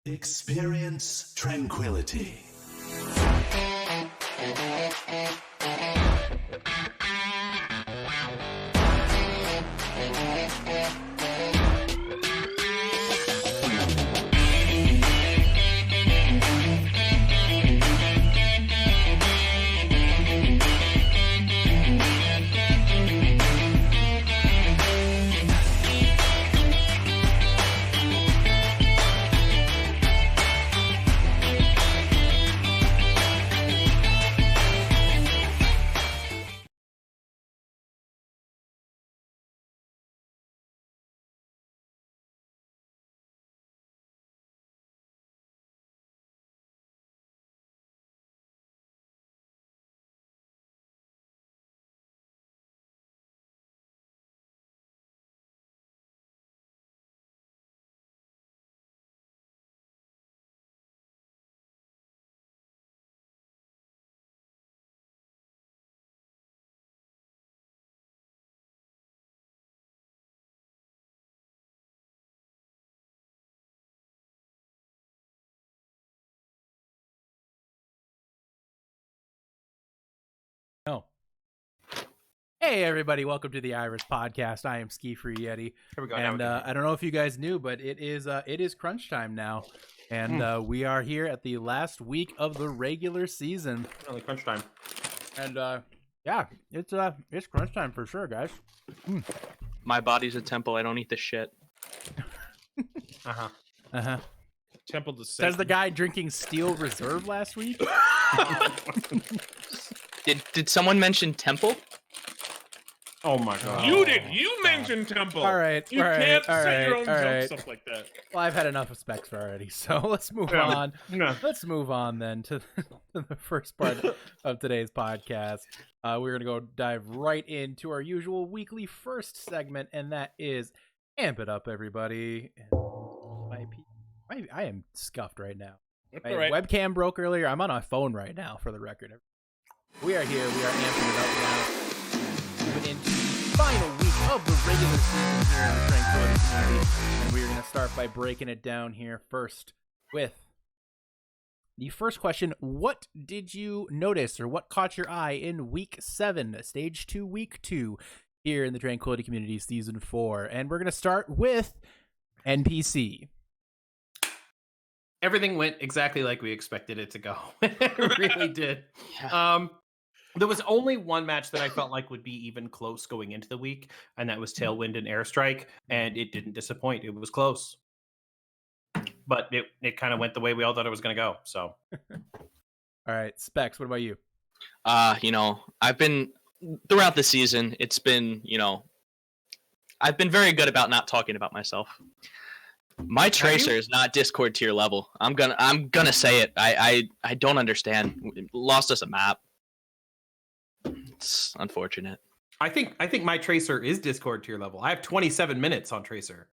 Experience tranquility. No. Hey everybody, welcome to the Iris Podcast. I am S4E8. Here we go. And I don't know if you guys knew, but it is crunch time now. And we are here at the last week of the regular season. Really crunch time. And yeah, it's crunch time for sure, guys. My body's a temple. I don't eat the shit. Temple to Says the guy drinking Steel Reserve last week. Did someone mention temple? Oh my god. You did. You mentioned temple. All right, You all right, can't all say your own right, all jump right. stuff like that. Well, I've had enough of specs already, so let's move on. Let's move on then to the first part of today's podcast. We're gonna go dive right into our usual weekly first segment, and that is Amp It Up, everybody. I am scuffed right now. My webcam broke earlier. I'm on my phone right now, for the record. We are here. We are amping it up now. Moving into the final week of the regular season here in the Tranquility community. And we're going to start by breaking it down here first with the first question. What did you notice or what caught your eye in week 7, stage 2, week 2 here in the Tranquility community season 4? And we're going to start with NPC. Everything went exactly like we expected it to go. It really did. Yeah. There was only one match that I felt like would be even close going into the week, and that was Tailwind and Airstrike, and it didn't disappoint. It was close. But it kind of went the way we all thought it was going to go. So, All right, Specs, what about you? I've been throughout the season, it's been, I've been very good about not talking about myself. My Tracer is not Discord tier level. I'm gonna say it. I don't understand. Lost us a map. It's unfortunate. I think my Tracer is Discord tier level. I have 27 minutes on Tracer.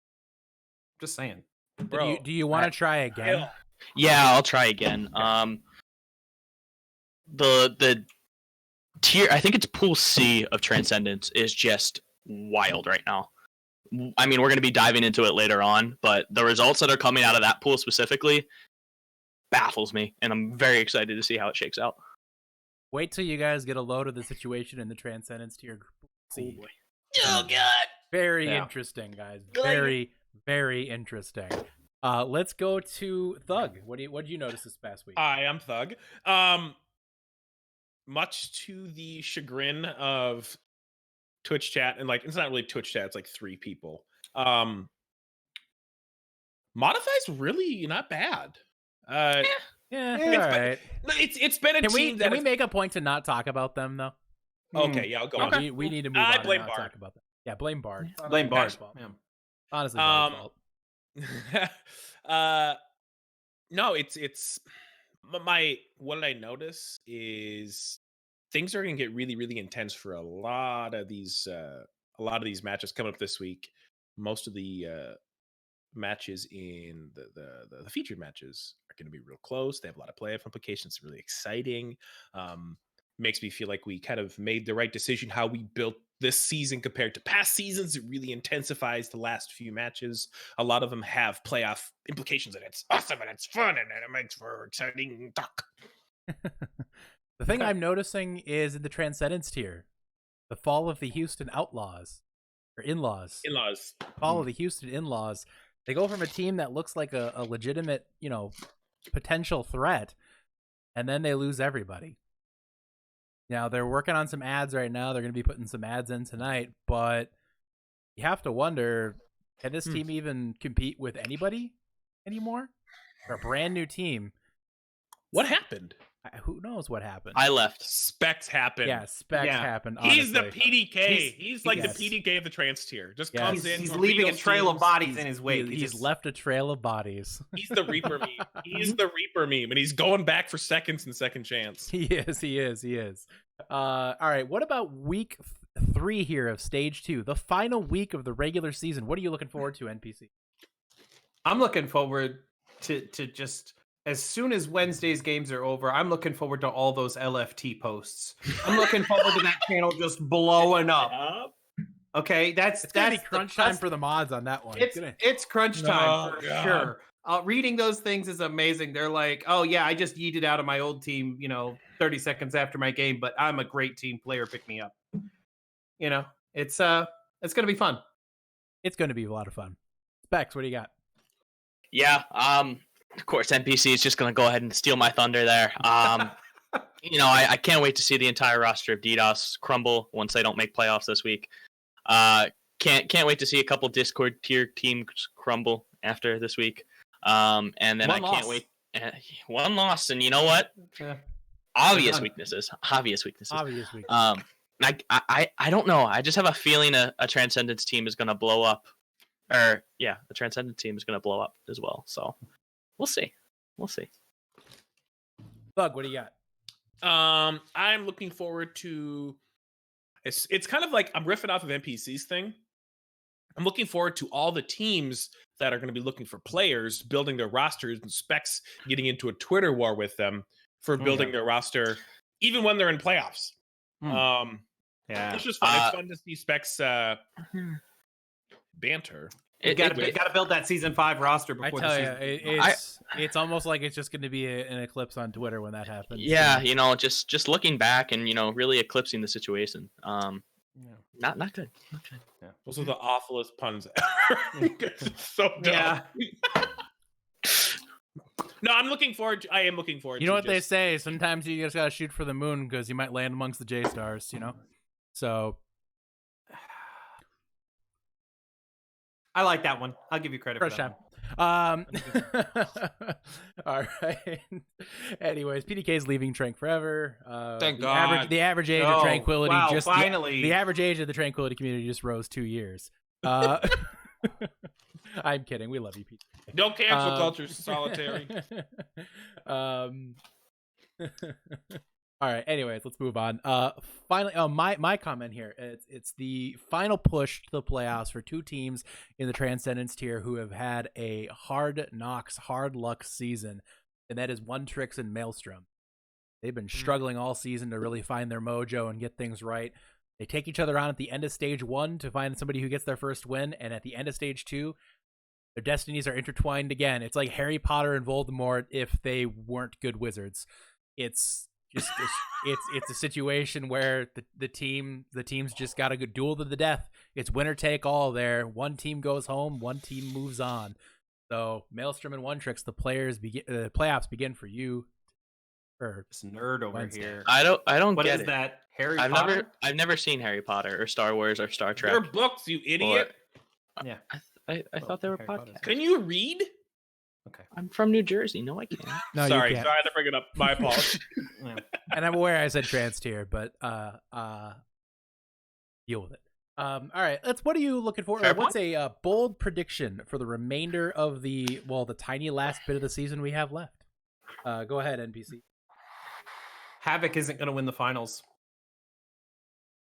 Just saying. Bro, Do you want to try again? Yeah, I'll try again. The tier, I think it's Pool C of Transcendence, is just wild right now. I mean, we're going to be diving into it later on, but the results that are coming out of that pool specifically baffles me, and I'm very excited to see how it shakes out. Wait till you guys get a load of the situation in the Transcendence tier. Oh boy! Oh god! Very interesting, guys. Very, very interesting. Let's go to Thug. What did you notice this past week? I am Thug. Much to the chagrin of Twitch chat, and like it's not really Twitch chat, it's like 3 people. Modify's really not bad. Yeah, all right. It's been a team Can we make a point to not talk about them though? Okay, yeah, I'll go on. We need to move on and blame not Bard. talk about them. Yeah, blame Bard. Blame Bard. Yeah. Honestly, Bard's fault. No, it's what I notice is things are going to get really, really intense for a lot of these matches coming up this week. Most of the matches in the featured matches are going to be real close. They have a lot of playoff implications. It's really exciting. Makes me feel like we kind of made the right decision how we built this season compared to past seasons. It really intensifies the last few matches. A lot of them have playoff implications, and it's awesome and it's fun and it makes for exciting talk. The thing I'm noticing is in the Transcendence tier, the fall of the Houston Outlaws, or In-Laws. In-Laws. Fall of the Houston In-Laws. They go from a team that looks like a legitimate, potential threat, and then they lose everybody. Now, they're working on some ads right now. They're going to be putting some ads in tonight, but you have to wonder, can this team even compete with anybody anymore? Or a brand new team? What happened? Who knows what happened? I left. Specs happened. Yeah, Specs happened. He's the honestly. PDK. He's like yes. the PDK of the trans tier. Just Yes. comes in. He's leaving a trail of bodies in his wake. He's left a trail of bodies. He's the Reaper meme. He's the Reaper meme, and he's going back for seconds and second chance. He is. All right, what about week 3 here of stage 2, the final week of the regular season? What are you looking forward to, NPC? I'm looking forward to just as soon as Wednesday's games are over, I'm looking forward to all those LFT posts. I'm looking forward to that channel just blowing up. Okay, that's gonna be crunch time for the mods on that one. It's crunch time for God. sure. Reading those things is amazing. They're like, oh yeah, I just yeeted out of my old team, 30 seconds after my game, but I'm a great team player. Pick me up. It's gonna be fun. It's gonna be a lot of fun. Specs, what do you got? Yeah. Of course, NPC is just going to go ahead and steal my thunder there. I can't wait to see the entire roster of DDoS crumble once they don't make playoffs this week. Can't wait to see a couple Discord tier teams crumble after this week. And then can't wait. One loss, and you know what? Yeah. Obvious weaknesses. I don't know. I just have a feeling a Transcendence team is going to blow up. The Transcendence team is going to blow up as well. So we'll see. Bug, what do you got? I'm looking forward to. It's kind of like I'm riffing off of NPC's thing. I'm looking forward to all the teams that are going to be looking for players, building their rosters, and Specs getting into a Twitter war with them for building their roster, even when they're in playoffs. It's just fun. It's fun to see Specs banter. You got to build that season 5 roster before the season. It's almost like it's just going to be an eclipse on Twitter when that happens. Yeah, just looking back and really eclipsing the situation. Not good. Yeah. Those are the awfulest puns ever. It's so dumb. Yeah. No, I am looking forward. You know what they say? Sometimes you just gotta shoot for the moon because you might land amongst the J stars. So. I like that one. I'll give you credit for that. All right. Anyways, PDK's leaving Trank forever. Thank God. The average age of Tranquility finally. The average age of the Tranquility community just rose 2 years. I'm kidding. We love you, PDK. Don't cancel culture, solitary. All right. Anyways, let's move on. Finally, my comment here. It's the final push to the playoffs for 2 teams in the Transcendence tier who have had a hard luck season, and that is One Tricks and Maelstrom. They've been struggling all season to really find their mojo and get things right. They take each other on at the end of stage 1 to find somebody who gets their first win, and at the end of stage 2, their destinies are intertwined again. It's like Harry Potter and Voldemort if they weren't good wizards. It's a situation where the teams just got to go duel to the death. It's winner take all there. One team goes home, one team moves on. So Maelstrom and One Tricks, the playoffs begin for you. This nerd over here. I don't What get is it. that? Harry Potter? I've never seen Harry Potter or Star Wars or Star Trek. They're books, you idiot. Yeah. I thought they were Harry podcasts. Potter. Can you read? Okay. I'm from New Jersey. No, I can't. No, Sorry, you can't. I had to bring it up. My apologies. And I'm aware I said trans tier, but deal with it. All right, what are you looking for? What's a bold prediction for the remainder of the tiny last bit of the season we have left? Go ahead, NPC. Havoc isn't going to win the finals.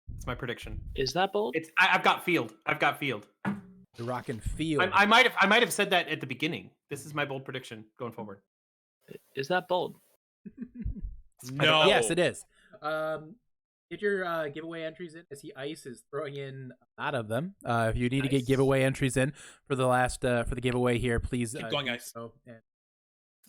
That's my prediction. Is that bold? I've got Field. The Rockin' Field. I might have said that at the beginning. This is my bold prediction going forward. Is that bold? No. Yes, it is. Get your giveaway entries in. I see Ice is throwing in a lot of them. If you need to get giveaway entries in for the last for the giveaway here, please keep going, Ice.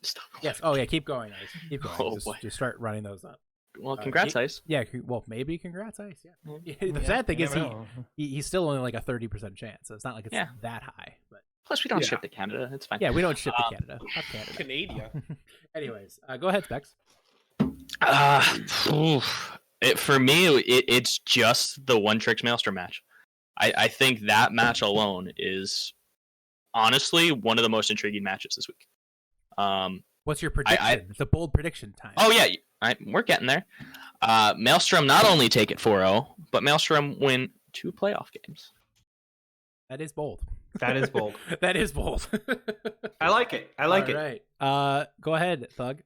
Stop. Yes. Oh yeah, keep going, Ice. Keep going. Oh, just start running those up. Well, congrats, Ice. Yeah. Well, maybe congrats, Ice. Yeah. The Yeah, sad thing you is never he's still only like a 30% chance, so it's not like it's that high. But Plus, we don't ship to Canada. It's fine. yeah, we don't ship to Canada. Not Canada. Canada. Anyways, go ahead, Specs. For me, it's just the One Tricks Maelstrom match. I think that match alone is honestly one of the most intriguing matches this week. What's your prediction? It's a bold prediction time. Oh yeah, we're getting there. Maelstrom not only take it 4-0, but Maelstrom win 2 playoff games. That is bold. That is bold. That is bold. I like it. I like it. All right. Go ahead, Thug.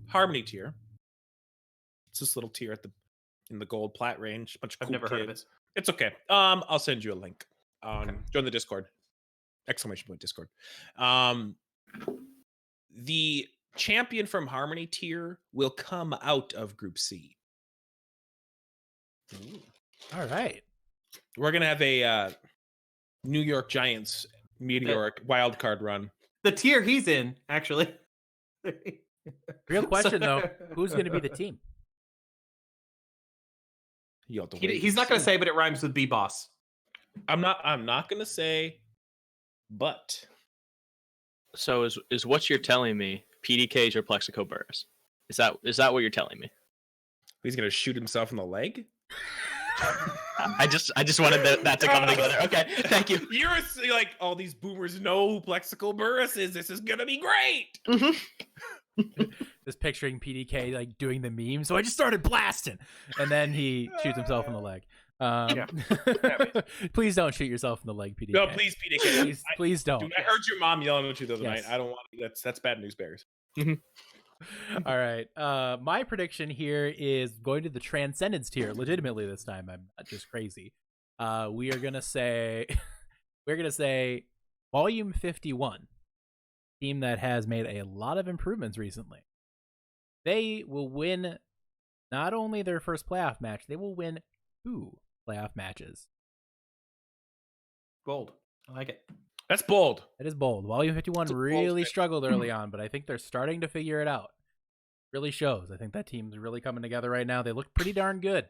Harmony tier. It's this little tier in the gold plat range. Bunch of I've cool never heard of kids. It's okay. I'll send you a link. Join the Discord. ! Discord. The champion from Harmony tier will come out of Group C. All right. We're gonna have a New York Giants meteoric wild card run. The tier he's in, actually. Real question though, who's going to be the team? He's not going to say, but it rhymes with B-Boss. I'm not going to say, but. So is what you're telling me? PDKs or Plexico Burris? Is that what you're telling me? He's going to shoot himself in the leg? I just wanted that to come together. Okay, thank you. You're like, all these boomers know Plexico Burris is. This is gonna be great. Mm-hmm. Just picturing PDK like doing the meme. So I just started blasting, and then he shoots himself in the leg. Please don't shoot yourself in the leg, PDK. No, please, PDK. Please don't. Dude, I heard your mom yelling at you the other Yes. night. I don't want. That's bad news bears. All right. My prediction here is going to the Transcendence tier. Legitimately this time, I'm not just crazy. We are gonna say Volume 51, team that has made a lot of improvements recently. They will win not only their first playoff match, they will win 2 playoff matches. Bold. I like it. That's bold. It is bold. Volume 51 really struggled early on, but I think they're starting to figure it out. Really shows. I think that team's really coming together right now. They look pretty darn good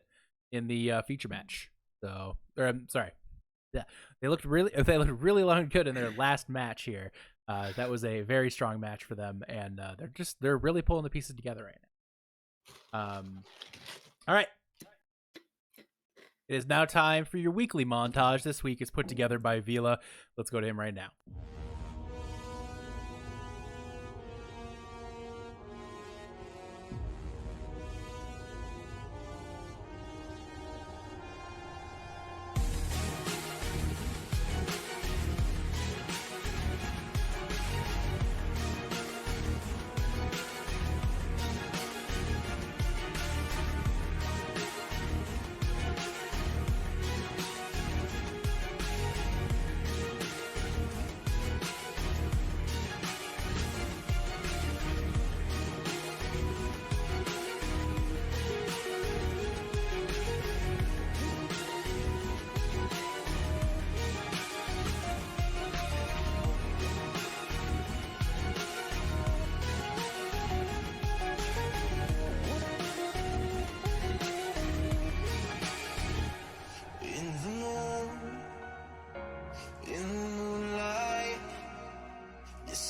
in the feature match. So, I'm sorry. Yeah, they looked really darn good in their last match here. That was a very strong match for them, and they're really pulling the pieces together right now. All right. It is now time for your weekly montage. This week is put together by Vila. Let's go to him right now.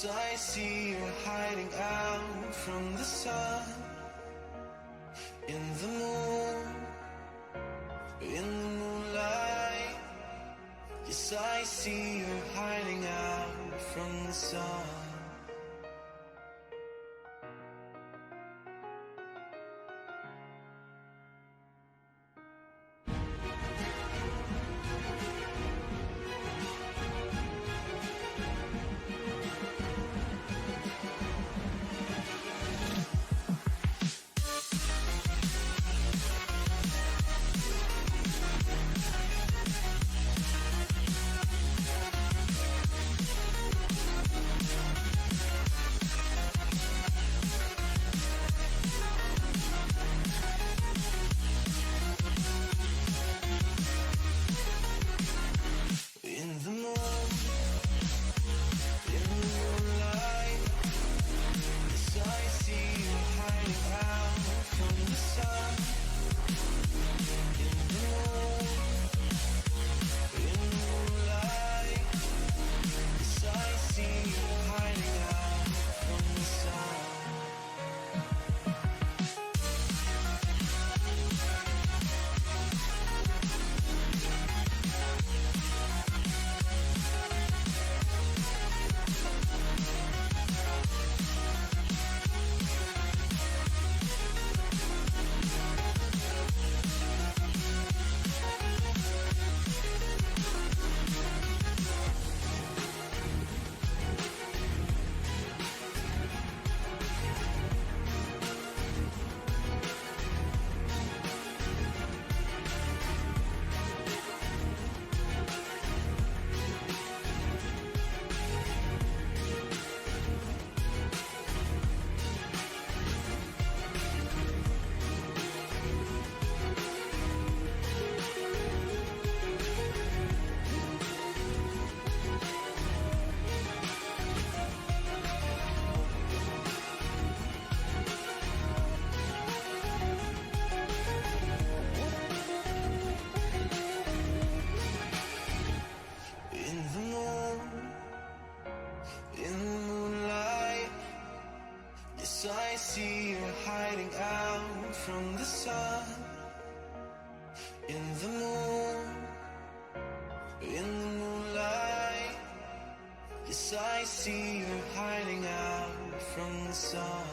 I see you hiding out from the sun. In the moon, in the moonlight. Yes, I see you hiding out from the sun. see you're hiding out from the sun. In the moonlight. Yes, I see you're hiding out from the sun.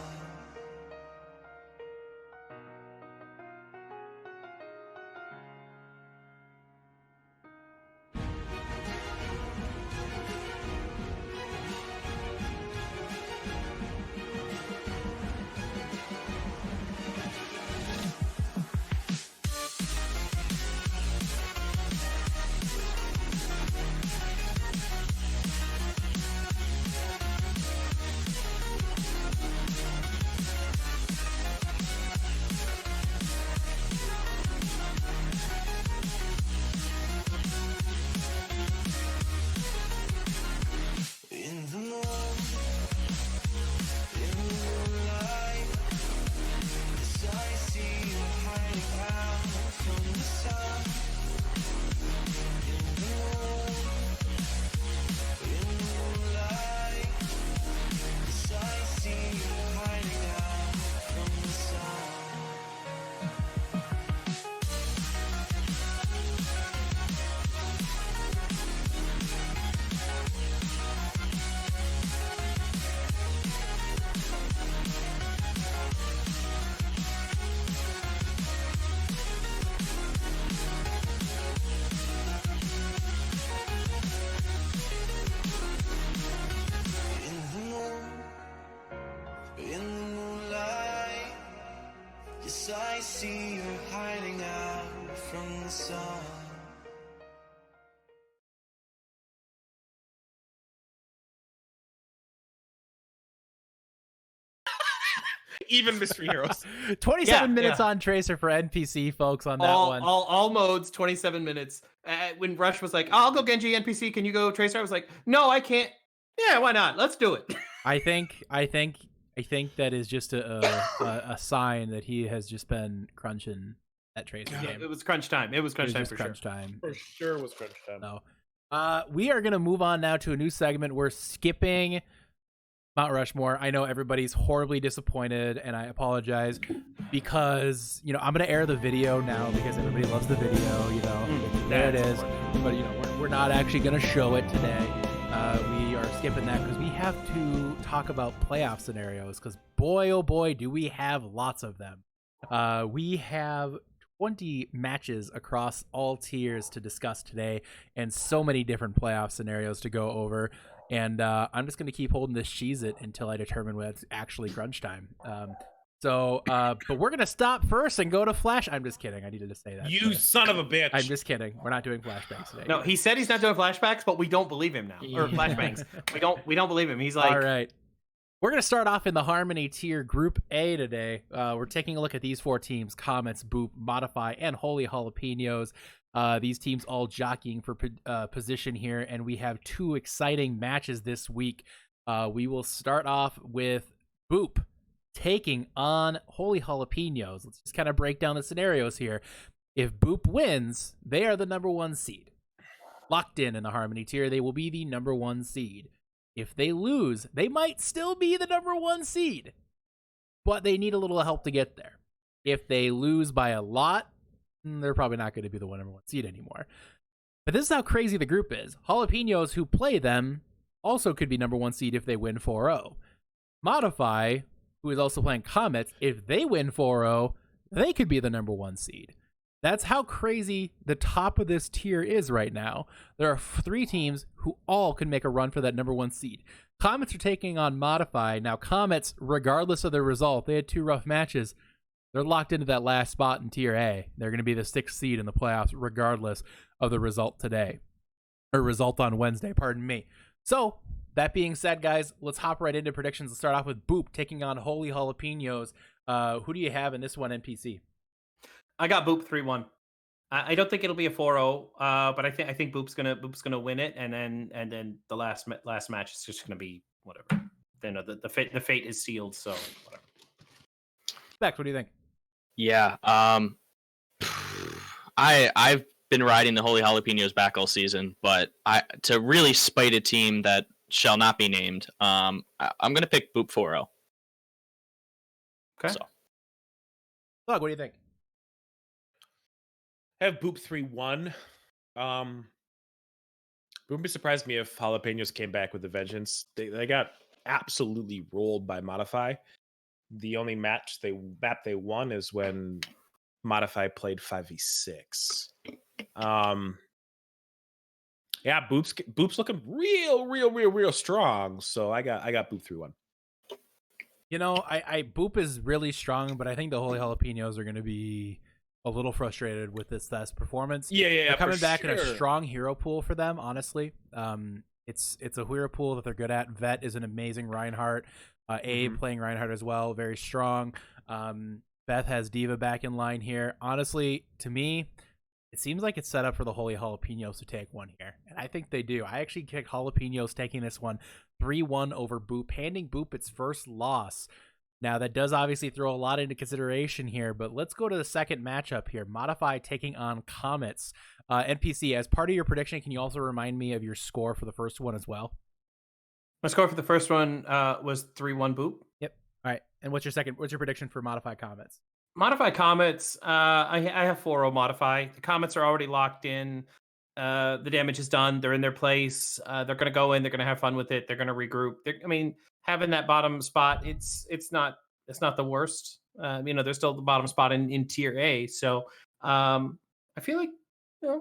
I see you're hiding out from the sun. Even Mystery Heroes. 27 minutes on Tracer for NPC, folks, on that one. All modes, 27 minutes. When Rush was like, I'll go Genji NPC, can you go Tracer? I was like, no, I can't. Yeah, why not? Let's do it. I think that is just a sign that he has just been crunching that Tracer game. It was crunch time. It was crunch time. For sure it was crunch time. No. We are going to move on now to a new segment. We're skipping Mount Rushmore. I know everybody's horribly disappointed, and I apologize because, I'm going to air the video now because everybody loves the video, there it is. But, we're not actually going to show it today. We are skipping that because we have to talk about playoff scenarios because boy, oh boy, do we have lots of them. We have 20 matches across all tiers to discuss today and so many different playoff scenarios to go over. And I'm just going to keep holding this Cheez-It until I determine when it's actually crunch time. But we're going to stop first and go to Flash. I'm just kidding. I needed to say that. You son of a bitch. I'm just kidding. We're not doing flashbacks today. No, he said he's not doing flashbacks, but we don't believe him now. Or flashbangs. We don't believe him. He's like... All right. We're going to start off in the Harmony tier Group A today. We're taking a look at these four teams: Comets, Boop, Modify, and Holy Jalapenos. These teams all jockeying for position here, and we have two exciting matches this week. We will start off with Boop taking on Holy Jalapenos. Let's just kind of break down the scenarios here. If Boop wins, they are the number one seed. Locked in the Harmony tier, they will be the number one seed. If they lose, they might still be the number one seed, but they need a little help to get there. If they lose by a lot, they're probably not going to be the number one seed anymore. But this is how crazy the group is. Jalapenos, who play them, also could be number one seed if they win 4-0. Modify, who is also playing Comets, if they win 4-0, they could be the number one seed. That's how crazy the top of this tier is right now. There are three teams who all can make a run for that number one seed. Comets are taking on Modify. Now, Comets, regardless of their result, they had two rough matches. They're locked into that last spot in Tier A. They're going to be the sixth seed in the playoffs, regardless of the result today. Or result on Wednesday, pardon me. So, that being said, guys, let's hop right into predictions. Let's start off with Boop taking on Holy Jalapenos. Who do you have in this one, NPC? I got Boop 3-1. I don't think it'll be a 4-0, but I think Boop's gonna win it, and then the last match is just gonna be whatever. Then the fate is sealed, so whatever. Bex, what do you think? Yeah, I've been riding the Holy Jalapenos back all season, but to really spite a team that shall not be named, I'm gonna pick Boop 4-0. Okay. So Doug, what do you think? I have Boop 3-1. Wouldn't be surprised me if Jalapenos came back with a vengeance. They got absolutely rolled by Modify. The only map they won is when Modify played 5v6. Yeah, Boop's looking real strong. So I got Boop 3-1. You know, I Boop is really strong, but I think the Holy Jalapenos are going to be a little frustrated with this last performance. Yeah, They're coming back in a sure. strong hero pool for them, honestly. It's a hero pool that they're good at. Vet is an amazing Reinhardt. Abe playing Reinhardt as well, very strong. Beth has Diva back in line here. Honestly, to me, it seems like it's set up for the Holy Jalapenos to take one here, and I think they do. I actually kicked Jalapenos taking this one 3-1 over Boop, handing Boop its first loss. Now, that does obviously throw a lot into consideration here, but let's go to the second matchup here. Modify taking on Comets. NPC, as part of your prediction, can you also remind me of your score for the first one as well? My score for the first one was 3-1 Boop. Yep. All right. And what's your prediction for Modify Comets? Modify Comets, I have 4-0 Modify. The Comets are already locked in. The damage is done. They're in their place. They're going to go in. They're going to have fun with it. They're going to regroup. Having that bottom spot, it's not the worst. They're still the bottom spot in Tier A. So I feel like they're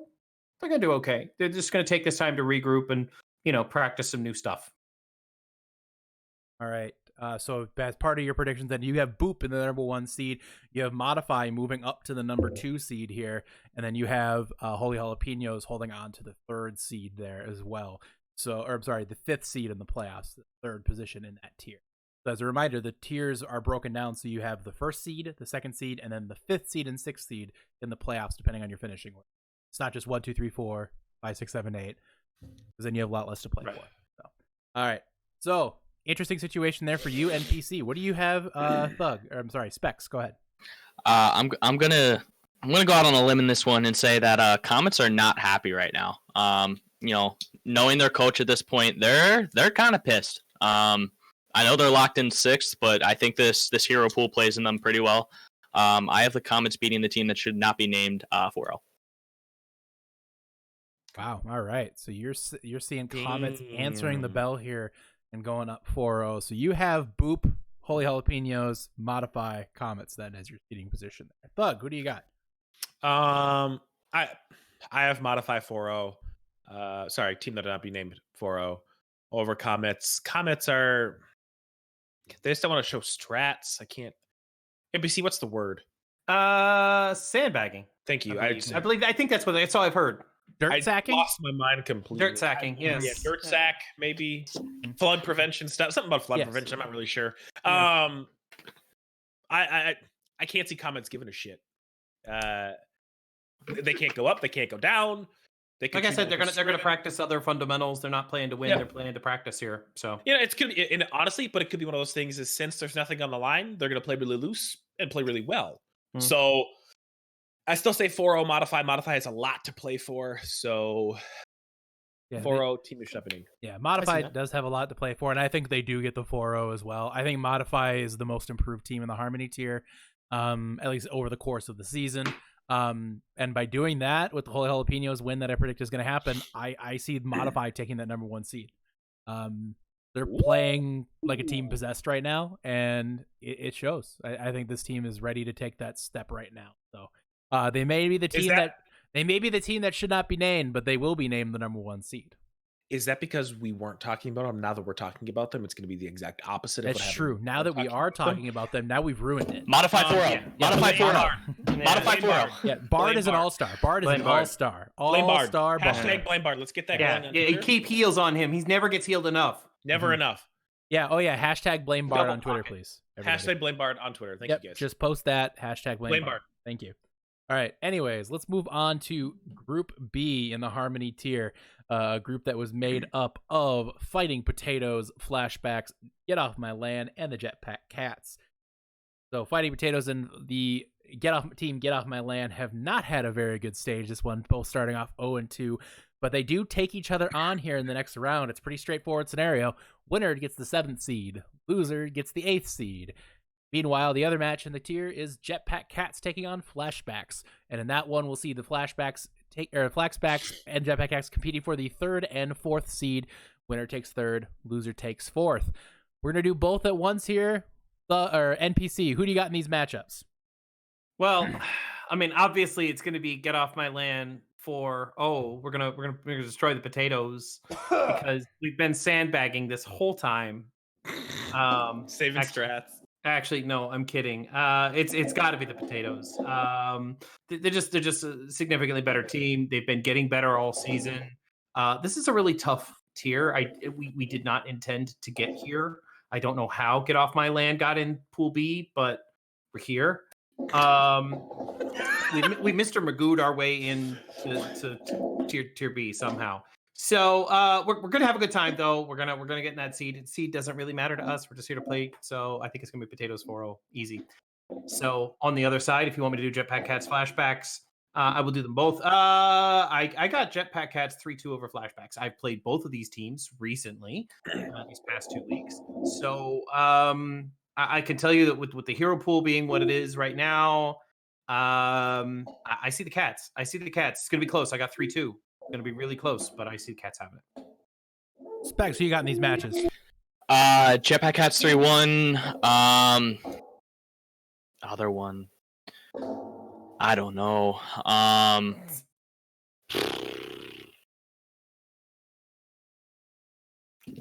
going to do okay. They're just going to take this time to regroup and practice some new stuff. All right. So as part of your predictions, then you have Boop in the number 1 seed. You have Modify moving up to the number 2 seed here, and then you have Holy Jalapenos holding on to the 3rd seed there as well. So, or I'm sorry, the 5th seed in the playoffs, the 3rd position in that tier. So as a reminder, the tiers are broken down. So you have the 1st seed, the 2nd seed, and then the 5th seed and 6th seed in the playoffs, depending on your finishing order. It's not just 1, 2, 3, 4, 5, 6, 7, 8, because then you have a lot less to play for. So, all right. So interesting situation there for you, NPC. What do you have, Thug? Or I'm sorry, Specs. Go ahead. I'm gonna go out on a limb in this one and say that Comets are not happy right now. Knowing their coach at this point, they're kind of pissed. I know they're locked in 6th, but I think this hero pool plays in them pretty well. I have the Comets beating the team that should not be named 4-0. Wow. All right. So you're seeing Comets answering the bell here and going up 4-0. So you have Boop, Holy Jalapenos, Modify, Comets then as your seating position there. Thug, who do you got? I have Modify 4-0. Sorry, team that did not be named 4-0 over Comets. Comets are, they just don't want to show strats. I can't. NBC, what's the word? Sandbagging. Thank you. I think that's all I've heard. Dirt sacking? I lost my mind completely. Dirt sacking, yes. Yeah, dirt sack, maybe. Flood prevention stuff. Something about flood prevention. I'm not really sure. Yeah. I can't see Comets giving a shit. They can't go up. They can't go down. Like I said, they're gonna practice other fundamentals. They're not playing to win. Yeah. They're playing to practice here. So it's could be, and honestly, but it could be one of those things. Is since there's nothing on the line, they're gonna play really loose and play really well. So I still say 4-0 Modify. Modify has a lot to play for. So 4-0 team is shuffling. Yeah, Modify does have a lot to play for, and I think they do get the 4-0 as well. I think Modify is the most improved team in the Harmony tier, at least over the course of the season. And by doing that, with the Holy Jalapenos win that I predict is going to happen, I see Modify taking that number 1 seed. They're playing like a team possessed right now, and it shows. I think this team is ready to take that step right now. So they may be the team that should not be named, but they will be named the number 1 seed. Is that because we weren't talking about them? Now that we're talking about them, it's going to be the exact opposite. That's true. Now that we are talking about them, now we've ruined it. Modify 4-0. Modify 4-0. Modify 4-0. Yeah, Bard is an all-star. Bard is an all-star. All-star. Hashtag blame Bard. Let's get that going. Yeah, keep heals on him. He never gets healed enough. Never enough. Yeah. Oh, yeah. Hashtag blame Bard on Twitter, please. Everybody. Hashtag blame Bard on Twitter. Thank you, guys. Just post that. Hashtag blame Bard. Thank you. All right. Anyways, let's move on to Group B in the Harmony tier. A group that was made up of Fighting Potatoes, Flashbacks, Get Off My Land, and the Jetpack Cats. So Fighting Potatoes and the Get Off My Land have not had a very good stage this one, both starting off 0-2, but they do take each other on here in the next round. It's a pretty straightforward scenario. Winner gets the 7th seed. Loser gets the 8th seed. Meanwhile, the other match in the tier is Jetpack Cats taking on Flashbacks, and in that one, we'll see the Flashbacks and Jetpack Cats competing for the 3rd and 4th seed. Winner takes 3rd, loser takes 4th. We're gonna do both at once here. NPC, who do you got in these matchups? Well, I mean, obviously, it's gonna be Get Off My Land for we're gonna destroy the potatoes because we've been sandbagging this whole time. Saving strats. Actually, no, I'm kidding. It's got to be the potatoes. They're just a significantly better team. They've been getting better all season. This is a really tough tier. We did not intend to get here. I don't know how Get Off My Land got in Pool B, but we're here. We Mr. Magooed our way in to tier B somehow. So we're gonna have a good time though. We're gonna get in that seed. Seed doesn't really matter to us. We're just here to play. So I think it's gonna be potatoes 4-0 easy. So on the other side, if you want me to do Jetpack Cats Flashbacks, I will do them both. I got Jetpack Cats 3-2 over Flashbacks. I've played both of these teams recently, these past 2 weeks. So I can tell you that with the hero pool being what it is right now, I see the Cats. I see the Cats. It's gonna be close. I got 3-2. Going to be really close, but I see the Cats having it. Specs, who you got in these matches? Jetpack Cats 3-1. Other one. I don't know.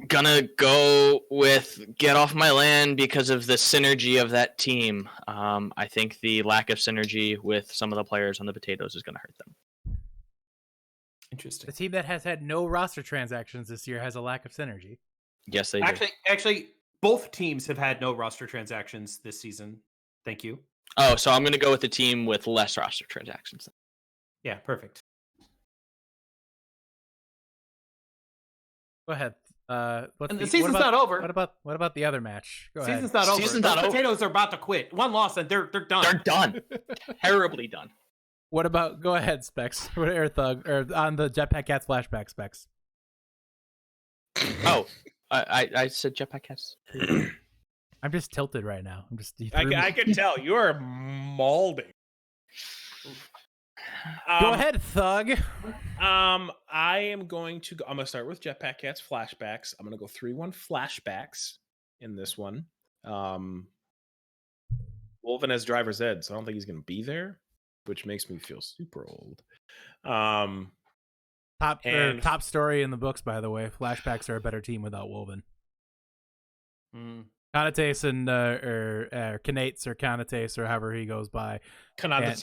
Gonna go with Get Off My Land because of the synergy of that team. I think the lack of synergy with some of the players on the potatoes is gonna hurt them. Interesting. The team that has had no roster transactions this year has a lack of synergy. Yes, they do. Actually, both teams have had no roster transactions this season. Thank you. Oh, so I'm going to go with the team with less roster transactions. Yeah, perfect. Go ahead. And the season's not over. What about the other match? Go Season's ahead. not over. Season's not over. Potatoes are about to quit. One loss and they're done. They're done. Terribly done. What about? Go ahead, Specs. Or Thug, or on the Jetpack Cats Flashback, Specs. Oh, I said Jetpack Cats. I'm just tilted right now. I'm just. I can tell you are molding. Go ahead, Thug. I am going to go. I'm gonna start with Jetpack Cats Flashbacks. I'm gonna go 3-1 Flashbacks in this one. Wolven has driver's ed, so I don't think he's gonna be there, which makes me feel super old. Top story in the books, by the way. Flashbacks are a better team without Wolven. Conates and or Kanates or Conates or however he goes by. Conates.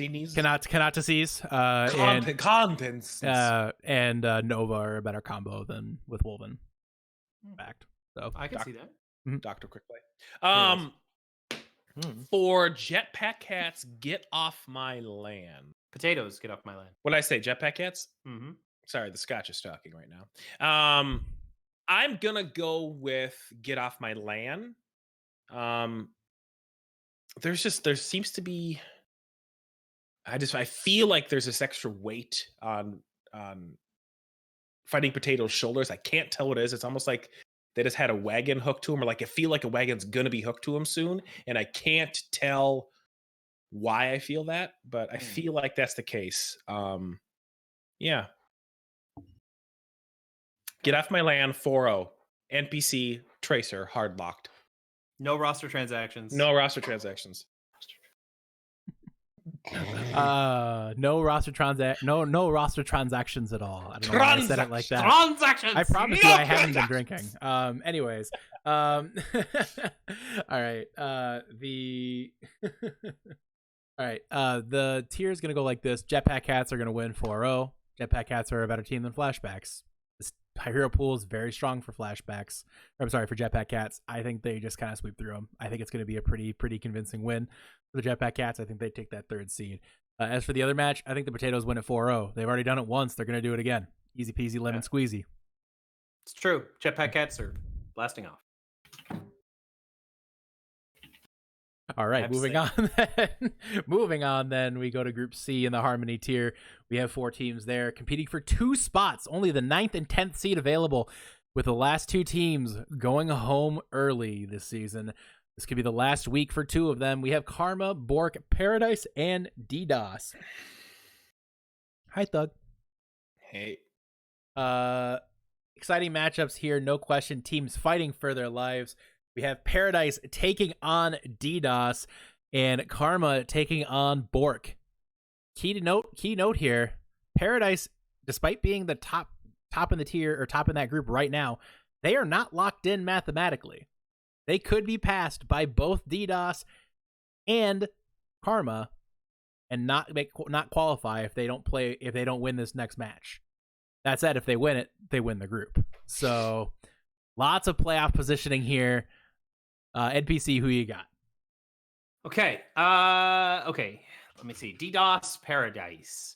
And Nova are a better combo than with Wolven. Fact. So I can see that. Dr. Quickplay. For Jetpack Cats, Get Off My Land. Potatoes, Get Off My Land. What did I say? Jetpack Cats? Mm-hmm. Sorry, the Scotch is talking right now. I'm gonna go with Get Off My Land. There seems to be. I feel like there's this extra weight on Fighting Potato's shoulders. I can't tell what it is. It's almost like they just had a wagon hooked to him, or like I feel like a wagon's gonna be hooked to him soon, and I can't tell why I feel that, but I feel like that's the case. Yeah. Get Off My Land 4-0. NPC Tracer hard locked. No roster transactions. No roster transactions. No roster transactions at all. I don't know why I said it like that. Transactions. I promise you, I haven't been drinking. Anyways, all right. All right. The tier is gonna go like this: Jetpack Cats are gonna win 4-0. Jetpack Cats are a better team than Flashbacks. This hero pool is very strong for Flashbacks. I'm sorry, for Jetpack Cats. I think they just kind of sweep through them. I think it's going to be a pretty convincing win for the Jetpack Cats. I think they take that 3rd seed. As for the other match, I think the Potatoes win at 4-0. They've already done it once. They're going to do it again. Easy peasy lemon squeezy. It's true. Jetpack Cats are blasting off. All right, moving on then, we go to Group C in the Harmony tier. We have 4 teams there competing for 2 spots, only the 9th and 10th seed available, with the last 2 teams going home early this season. This could be the last week for 2 of them. We have Karma, Bork, Paradise, and DDoS. Hi, Thug. Hey. Exciting matchups here, no question. Teams fighting for their lives. We have Paradise taking on DDoS and Karma taking on Bork. Key note here, Paradise, despite being the top in the tier or top in that group right now, they are not locked in mathematically. They could be passed by both DDoS and Karma and not qualify if they don't win this next match. That said, if they win it, they win the group. So lots of playoff positioning here. NPC, who you got? Okay. Okay. Let me see. DDoS Paradise.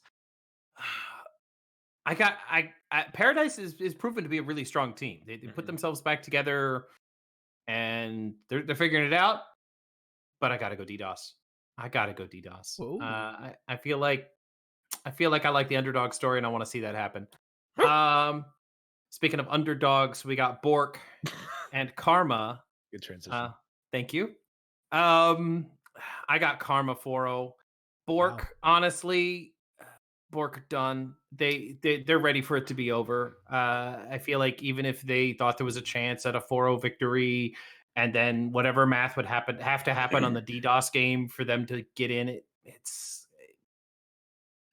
Paradise is proven to be a really strong team. They put themselves back together, and they're figuring it out. But I gotta go DDoS. I feel like I like the underdog story, and I want to see that happen. Speaking of underdogs, we got Bork and Karma. Good transition. Thank you. I got Karma 4-0. Bork, wow. Honestly, Bork done. They're ready for it to be over. I feel like even if they thought there was a chance at a 4-0 victory, and then whatever math would have to happen on the DDoS game for them to get in,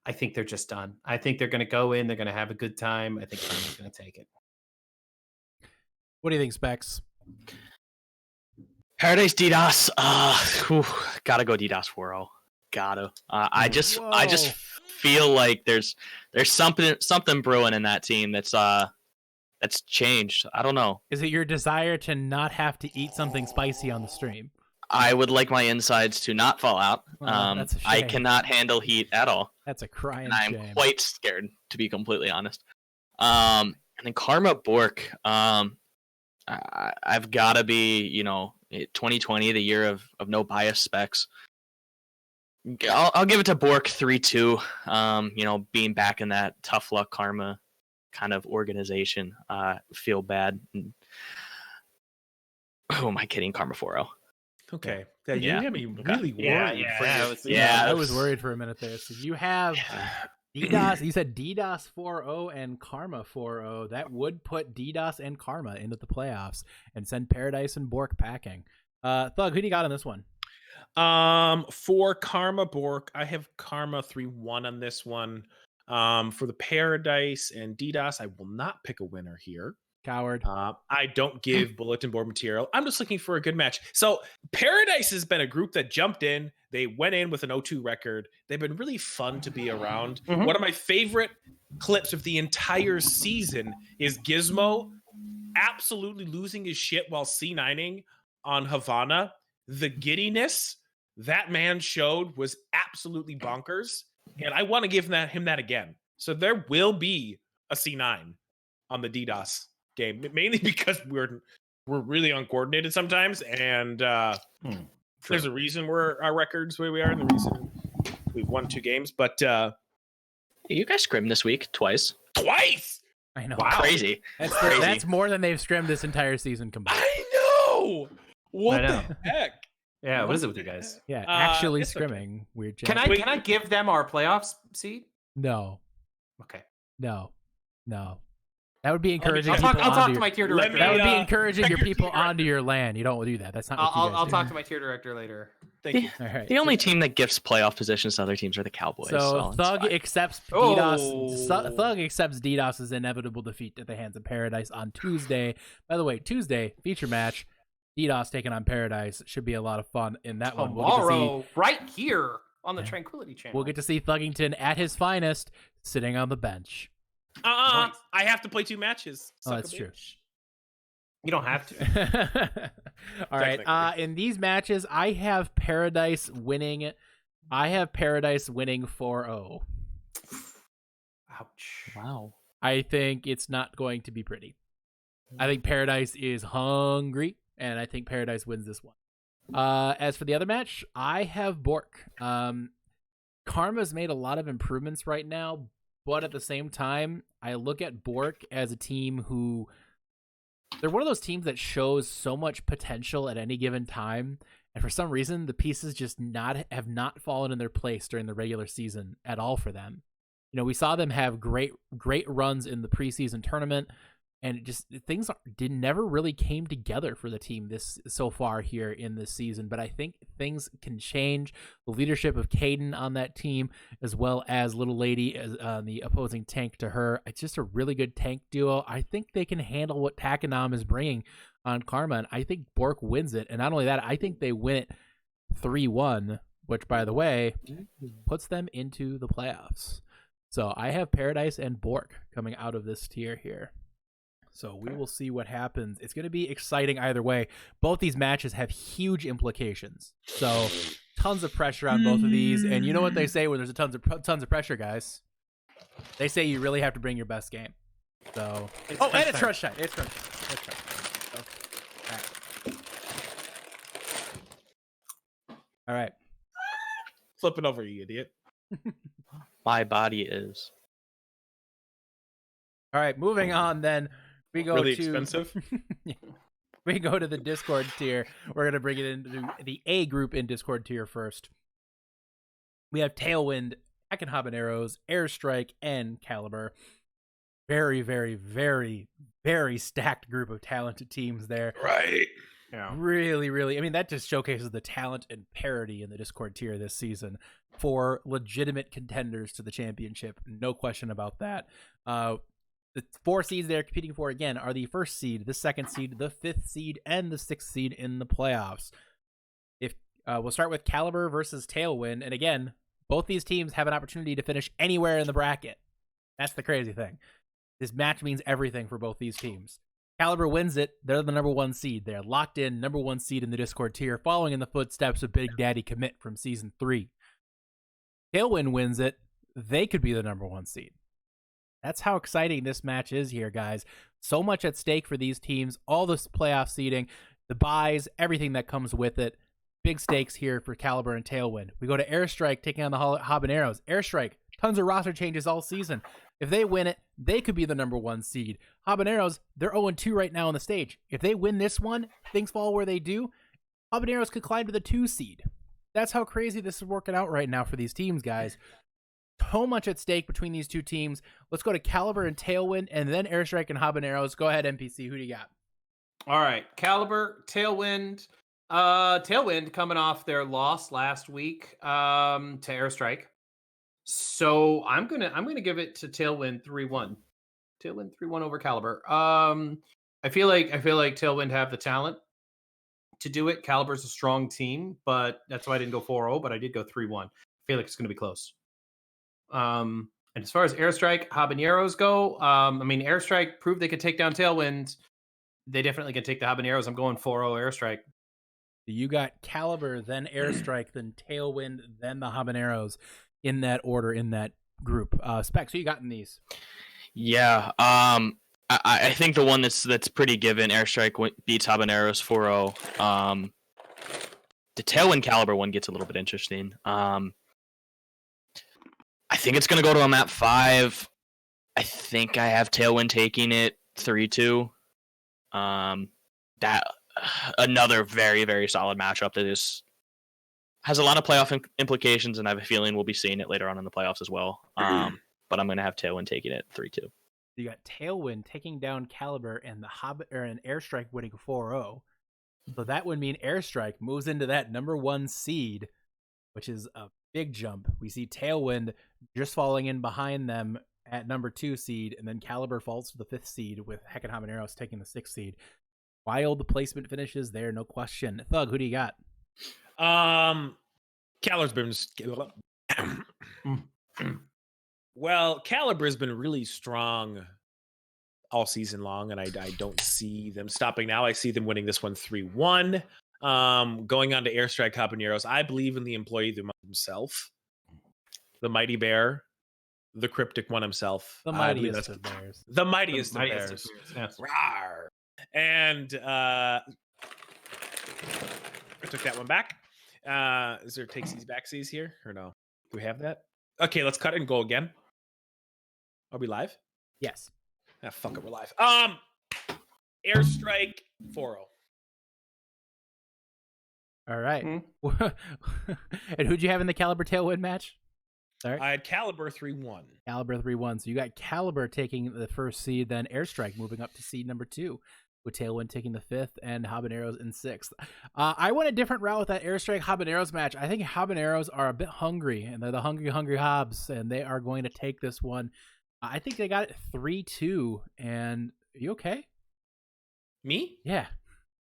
I think they're just done. I think they're going to go in. They're going to have a good time. I think Karma's going to take it. What do you think, Specs? Paradise DDoS. Gotta go DDoS 4-0. Gotta. I just feel like there's something brewing in that team that's changed. I don't know. Is it your desire to not have to eat something spicy on the stream? I would like my insides to not fall out. That's a shame. I cannot handle heat at all. That's a crying shame. I'm quite scared, to be completely honest. And then Karma Bork. I've got to be, 2020, the year of no bias Specs. I'll give it to Bork 3-2. Being back in that tough luck Karma kind of organization. Feel bad. Who am I kidding? Karma 4-0. Okay. Yeah, you had me really worried. I was worried for a minute there. So you have DDoS. You said DDoS 4-0 and Karma 4-0. That would put DDoS and Karma into the playoffs and send Paradise and Bork packing. Thug, who do you got on this one? For Karma Bork, I have Karma 3-1 on this one. For the Paradise and DDoS, I will not pick a winner here. Coward. I don't give bulletin board material. I'm just looking for a good match. So Paradise has been a group that jumped in. They went in with an 0-2 record. They've been really fun to be around. Mm-hmm. One of my favorite clips of the entire season is Gizmo absolutely losing his shit while C9ing on Havana. The giddiness that man showed was absolutely bonkers. And I want to give him that again. So there will be a C9 on the DDoS game, mainly because we're really uncoordinated sometimes, and there's a reason our records where we are, and the reason we've won 2 games. But you guys scrimmed this week twice. I know. Wow. Crazy. That's more than they've scrimmed this entire season combined. I know. What the heck? Yeah, what is it with you guys? Yeah, actually scrimming. Okay. Weird. Can I give them our playoffs seed? No. Okay. No. That would be encouraging. I'll talk to my tier director. That would be encouraging your people onto your land. You don't do that. That's not. I'll talk to my tier director later. Thank you. All right. The only team that gives playoff positions to other teams are the Cowboys. So Thug accepts DDoS. Thug accepts DDoS's inevitable defeat at the hands of Paradise on Tuesday. By the way, Tuesday feature match. DDoS taking on Paradise should be a lot of fun in that one. Tomorrow, right here on the Tranquility Channel. We'll get to see Thuggington at his finest, sitting on the bench. I have to play 2 matches. Oh, that's true. You don't have to. All right. In these matches, I have Paradise winning. I have Paradise winning 4-0. Ouch. Wow. I think it's not going to be pretty. I think Paradise is hungry, and I think Paradise wins this one. As for the other match, I have Bork. Karma's made a lot of improvements right now, but at the same time, I look at Bork as a team who they're one of those teams that shows so much potential at any given time, and for some reason the pieces just have not fallen in their place during the regular season at all for them. You know, we saw them have great runs in the preseason tournament, and things never really came together for the team so far here in this season. But I think things can change. The leadership of Caden on that team, as well as Little Lady as the opposing tank to her, it's just a really good tank duo. I think they can handle what Takanam is bringing on Karma, and I think Bork wins it. And not only that, I think they win it 3-1, which, by the way, puts them into the playoffs. So I have Paradise and Bork coming out of this tier here. So we will see what happens. It's going to be exciting either way. Both these matches have huge implications. So tons of pressure on both of these. And you know what they say when there's tons of pressure, guys? They say you really have to bring your best game. So and it's crunch time. It's crunch time. All right. Flipping over, you idiot. My body is. All right, moving on then. We go really to expensive. We go to the Discord tier. We're gonna bring it into the A group in Discord tier first. We have Tailwind, Heckin' Habaneros, Airstrike, and Caliber. Very, very, very, very stacked group of talented teams there. Right. Yeah. Really, really. I mean, that just showcases the talent and parity in the Discord tier this season for legitimate contenders to the championship. No question about that. The 4 seeds they're competing for, again, are the 1st seed, the 2nd seed, the 5th seed, and the 6th seed in the playoffs. We'll start with Caliber versus Tailwind. And again, both these teams have an opportunity to finish anywhere in the bracket. That's the crazy thing. This match means everything for both these teams. Caliber wins it. They're the number 1 seed. They're locked in number 1 seed in the Discord tier, following in the footsteps of Big Daddy Commit from Season 3. Tailwind wins it. They could be the number 1 seed. That's how exciting this match is here, guys. So much at stake for these teams. All this playoff seeding, the buys, everything that comes with it. Big stakes here for Caliber and Tailwind. We go to Airstrike taking on the Habaneros. Airstrike, tons of roster changes all season. If they win it, they could be the number 1 seed. Habaneros, they're 0-2 right now on the stage. If they win this one, things fall where they do, Habaneros could climb to the 2 seed. That's how crazy this is working out right now for these teams, guys. So much at stake between these two teams. Let's go to Caliber and Tailwind, and then Airstrike and Habaneros. Go ahead, NPC. Who do you got? All right, Caliber, Tailwind. Tailwind coming off their loss last week to Airstrike. So I'm gonna give it to Tailwind 3-1. Tailwind 3-1 over Caliber. I feel like Tailwind have the talent to do it. Caliber's a strong team, but that's why I didn't go 4-0, but I did go 3-1. I feel like it's gonna be close. And as far as Airstrike, Habaneros go, I mean, Airstrike proved they could take down Tailwind. They definitely can take the Habaneros. I'm going 4-0 Airstrike. You got Caliber, then Airstrike, then Tailwind, then the Habaneros in that order, in that group. Specs, who you got in these? Yeah, I think the one that's pretty given, Airstrike beats Habaneros 4-0. The Tailwind Caliber one gets a little bit interesting. I think it's going to go to a map 5. I think I have Tailwind taking it 3-2. That another very, very solid matchup that has a lot of playoff implications, and I have a feeling we'll be seeing it later on in the playoffs as well. But I'm going to have Tailwind taking it 3-2. You got Tailwind taking down Caliber and and Airstrike winning 4-0. So that would mean Airstrike moves into that number 1 seed, which is a big jump. We see Tailwind just falling in behind them at number 2 seed, and then Caliber falls to the 5th seed with Heckin' Habaneros taking the 6th seed. Wild the placement finishes there, no question. Thug, who do you got? Caliber's been well, Caliber's been really strong all season long, and I don't see them stopping now. I see them winning this one 3-1. Going on to Airstrike Habaneros, I believe in the employee himself, the mighty bear, the cryptic one himself. The mightiest of bears. The mightiest of bears. Yes. Rawr. And I took that one back. Is there takesies backsies here or no? Do we have that? Okay, let's cut and go again. Are we live? Yes. Ah, fuck it, we're live. Airstrike 4-0. All right. And who'd you have in the Caliber Tailwind match? Sorry? I had Caliber 3-1. Caliber 3-1. So you got Caliber taking the first seed, then Airstrike moving up to seed number 2, with Tailwind taking the 5th and Habaneros in 6th. I went a different route with that Airstrike Habaneros match. I think Habaneros are a bit hungry, and they're the hungry Hobbs, and they are going to take this one. I think they got it 3-2. And are you okay? Me? Yeah.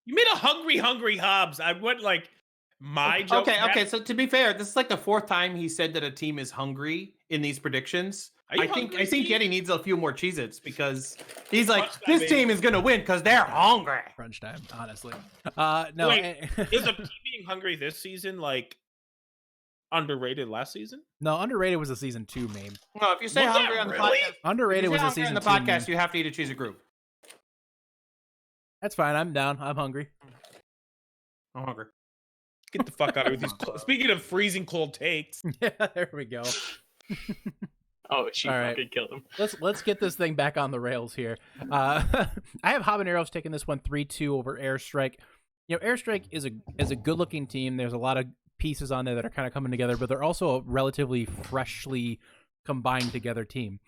You made a hungry Hobbs. I went like my joke. Okay. So to be fair, this is like the 4th time he said that a team is hungry in these predictions. I think Yeti needs a few more Cheez-Its because he's like, this team is gonna win because they're hungry. Crunch time, honestly. No. Wait, is a team being hungry this season like underrated last season? No, underrated was a season 2 meme. No, if you say hungry on the podcast, underrated was a season 2 podcast, you have to eat a Cheez-It Groove. That's fine. I'm down. I'm hungry. I'm hungry. Get the fuck out of here with these. Speaking of freezing cold takes. Yeah, there we go. Oh, she All fucking right. killed him. Let's get this thing back on the rails here. I have Habaneros taking this one 3-2 over Airstrike. You know, Airstrike is a good looking team. There's a lot of pieces on there that are kind of coming together, but they're also a relatively freshly combined together team.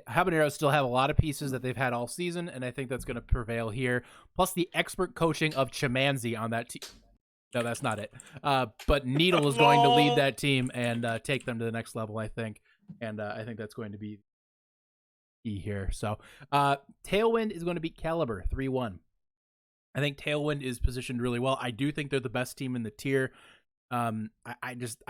Habaneros still have a lot of pieces that they've had all season, and I think that's going to prevail here. Plus the expert coaching of Chimanzi on that team. No, that's not it. But Needle is going to lead that team and take them to the next level, I think. And I think that's going to be key here. So Tailwind is going to beat Caliber 3-1. I think Tailwind is positioned really well. I do think they're the best team in the tier. I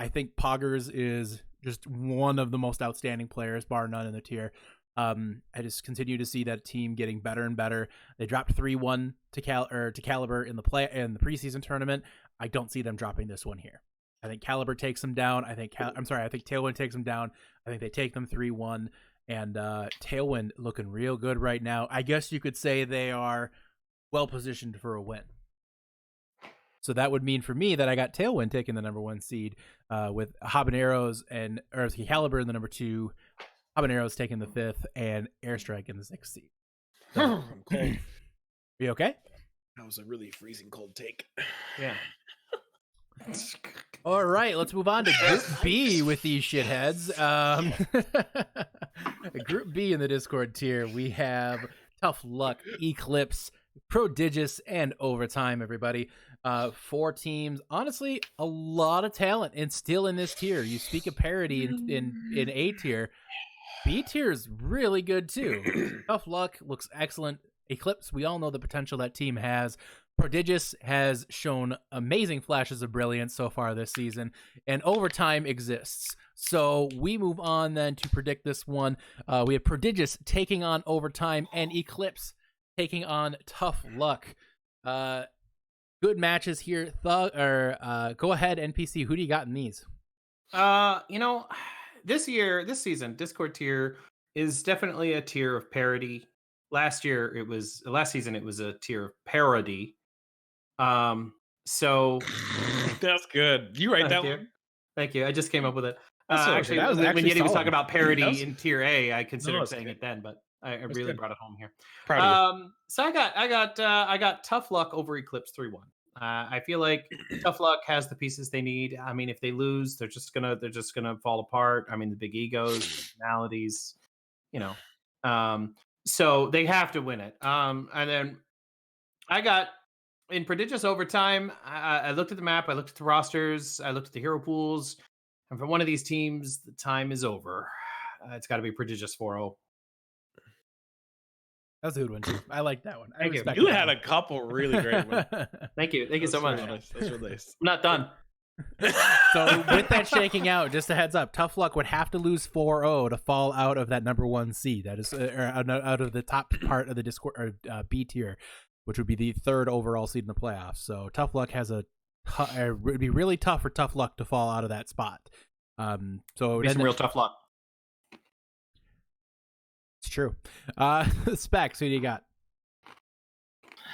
think Poggers is just one of the most outstanding players, bar none, in the tier. I just continue to see that team getting better and better. They dropped 3-1 to Caliber in the preseason tournament. I don't see them dropping this one here. I think Caliber takes them down. I think Tailwind takes them down. I think they take them 3-1, and Tailwind looking real good right now. I guess you could say they are well positioned for a win. So that would mean for me that I got Tailwind taking the number 1 seed, with Habaneros Caliber in the number 2, Habaneros taking the 5th, and Airstrike in the 6th seed. So, I'm cold. Are you okay? That was a really freezing cold take. Yeah. All right, let's move on to Group B with these shitheads. Group B in the Discord tier, we have Tough Luck, Eclipse, Prodigious, and Overtime, everybody. 4 teams. Honestly, a lot of talent and still in this tier. You speak of parity in A tier. B tier is really good too. Tough Luck looks excellent. Eclipse, we all know the potential that team has. Prodigious has shown amazing flashes of brilliance so far this season, and Overtime exists. So we move on then to predict this one. We have Prodigious taking on Overtime and Eclipse taking on Tough Luck. Good matches here. Go ahead, NPC. Who do you got in these? This season, Discord tier is definitely a tier of parody. Last season it was a tier of parody. So that's good. You write that one? Thank you. I just came up with it. Actually, when Yeti was talking about parody was, in tier A, I considered saying good. it then, but I really good. brought it home here. Proud of you. So I got Tough Luck over Eclipse 3-1. I feel like Tough Luck has the pieces they need. I mean, if they lose, they're just gonna fall apart. I mean, the big egos, personalities, so they have to win it. And then I got in Prodigious Overtime. I looked at the map, I looked at the rosters, I looked at the hero pools, and for one of these teams, the time is over. It's got to be Prodigious 4-0. That was a good one too. I like that one. Thank you. You had a couple really great ones. Thank you so much. Nice. That's really nice. I'm not done. So with that shaking out, just a heads up, Tough Luck would have to lose 4-0 to fall out of that number 1 seed. That is out of the top part of the Discord or B tier, which would be the 3rd overall seed in the playoffs. So Tough Luck has it would be really tough for Tough Luck to fall out of that spot. So some real tough luck. It's true. Specs, who do you got?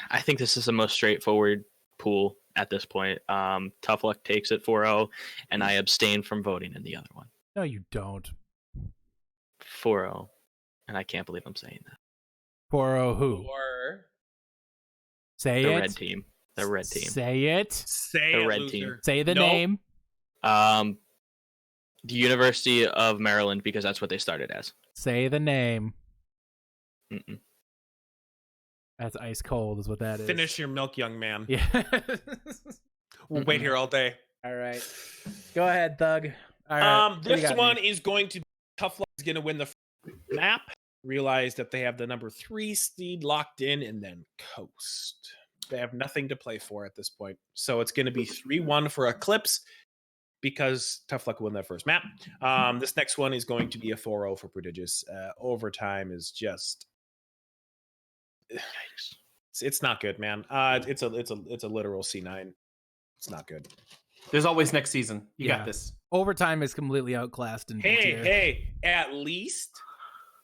I think this is the most straightforward pool at this point. Tough Luck takes it 4-0, and I abstain from voting in the other one. No, you don't. 4-0, and I can't believe I'm saying that. 4-0 who? Say The it. red team. The red team. Say it. Say The it, red loser. team. Say the Nope. name. The University of Maryland, because that's what they started as. Say the name. Mm-mm. That's ice cold, is what that is. Finish your milk, young man. Yeah. We'll wait here all day. All right. Go ahead, Thug. All right. What do you This got, one man? is going to Tough Luck is going to win the map. Realize that they have the number 3 seed locked in, and then coast. They have nothing to play for at this point, so it's going to be 3-1 for Eclipse because Tough Luck will win that first map. This next one is going to be a 4-0 for Prodigious. Overtime is just. It's not good, man. It's a literal C9. It's not good. There's always next season. You Yeah. got this. Overtime is completely outclassed in B-tier. Hey, at least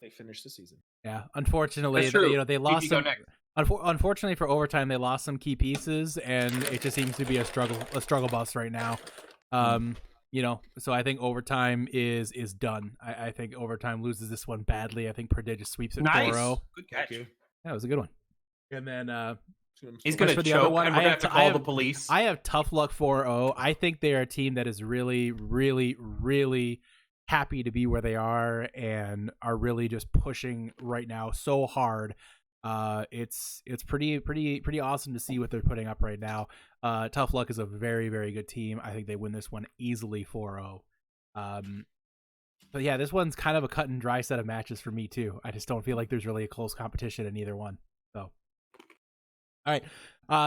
they finished the season. Yeah, unfortunately, That's true. they lost PP go some. next. Unfortunately for overtime, they lost some key pieces, and it just seems to be a struggle bus right now. So I think overtime is done. I think overtime loses this one badly. I think Prodigious sweeps it Nice. 4-0. Good catch. That was a good one. And then He's going for to the other choke, one, and we're I going to have have to to- call I the have- police. I have Tough Luck 4-0. I think they are a team that is really, really, really happy to be where they are and are really just pushing right now so hard. It's pretty awesome to see what they're putting up right now. Tough Luck is a very, very good team. I think they win this one easily 4-0. But yeah, this one's kind of a cut and dry set of matches for me too. I just don't feel like there's really a close competition in either one. So, all right,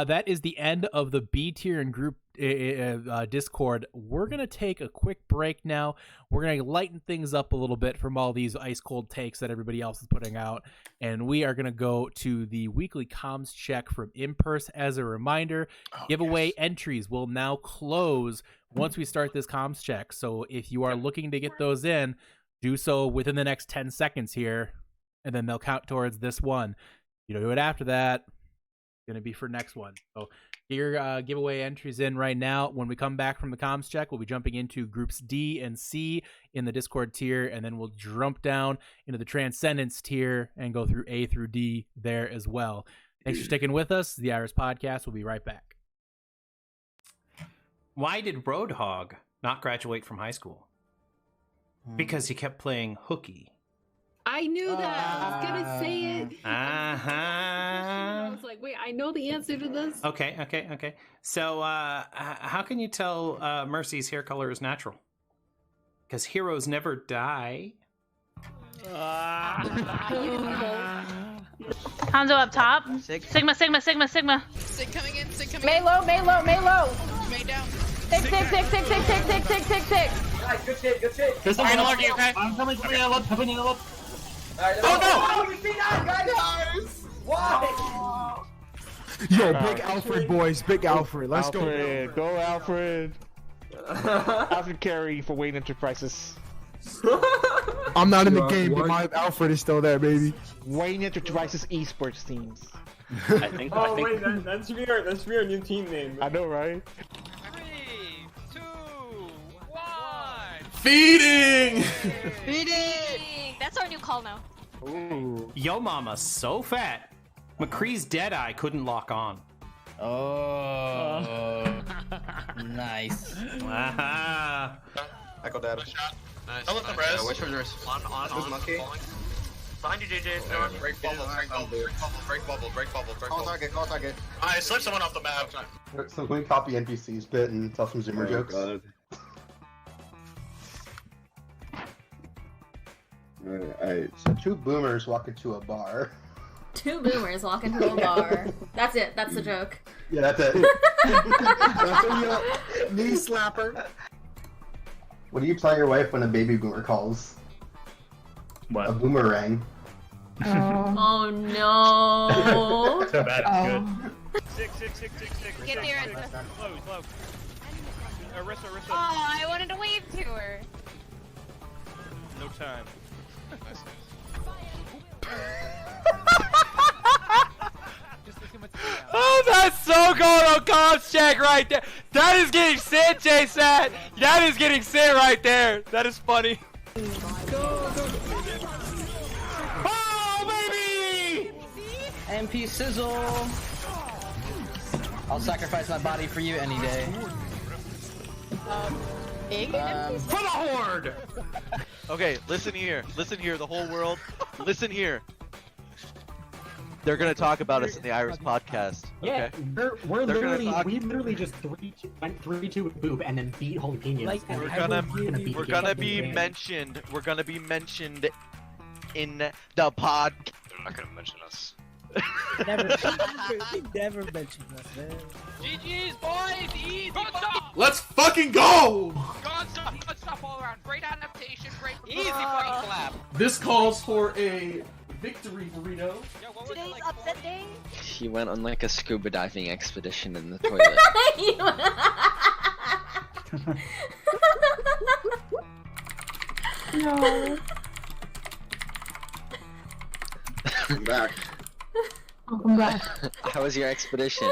that is the end of the B tier and group Discord. We're gonna take a quick break now. We're gonna lighten things up a little bit from all these ice cold takes that everybody else is putting out, and we are gonna go to the weekly comms check from Impers. As a reminder, giveaway entries will now close once we start this comms check. So if you are looking to get those in, do so within the next 10 seconds here, and then they'll count towards this one. You do it after that, going to be for next one. So get your giveaway entries in right now. When we come back from the comms check, we'll be jumping into groups D and C in the Discord tier, and then we'll jump down into the Transcendence tier and go through A through D there as well. Thanks for sticking with us. The Iris Podcast. We'll be right back. Why did Roadhog not graduate from high school? Because he kept playing hooky. I knew that. I was gonna say it. Uh-huh. I was like, wait, I know the answer to this. Okay. So, how can you tell Mercy's hair color is natural? Because heroes never die. Hanzo up top. Sigma. Sig coming in, Sig coming in. May low. May down. Six. Good shit. There's some anarchy, okay? I'm coming in a lot. Oh no! You see that, guys? Why? Yo, Big Alfred, boys. Big Alfred. Let's Alfred, go. Alfred. Alfred carry for Wayne Enterprises. I'm not in the game, but my Alfred is still there, baby. Wayne Enterprises esports teams. I think. Wait, that's your new team name. I know, right? 3, 2, 1. Feeding! That's our new call now. Ooh. Yo mama, so fat. McCree's Deadeye couldn't lock on. Oh. Nice. Aha. Echo data. Nice. I'll let them res. Which one's yours? On. Monkey. Behind you, JJ. Break bubble. Call target. I slipped someone off the map. So can we copy NPC's bit and tell some Zoomer jokes? Alright, so two boomers walk into a bar. Two boomers walk into a bar. That's it. That's the joke. Yeah, that's it. That's what you knee slapper. What do you tell your wife when a baby boomer calls? What? A boomerang. Oh no. Too bad it's good. Get there. Slow. Arista. Oh, I wanted to wave to her. No time. Oh, that's so good on comms check right there. That is getting sit, J-Sat. That is getting sit right there. That is funny. Oh, baby! MP Sizzle. I'll sacrifice my body for you any day. For the Horde! Okay, listen here, the whole world, listen here. They're gonna talk about us in the Iris podcast. Yeah, Okay? we talk- literally just went 3-2 with Boop and then beat Jalapenos. Like, and We're I gonna will beat we're the gonna fucking be game. mentioned. We're gonna be mentioned in the pod. They're not gonna mention us. Never mentioned us, man. GG's, boys! Easy! Good stuff! Let's fucking go! Good stuff all around. Great adaptation, great easy fight slap. This calls for a victory burrito. Today's upset day. He went on like a scuba diving expedition in the toilet. No. I'm back. Welcome back. How was your expedition?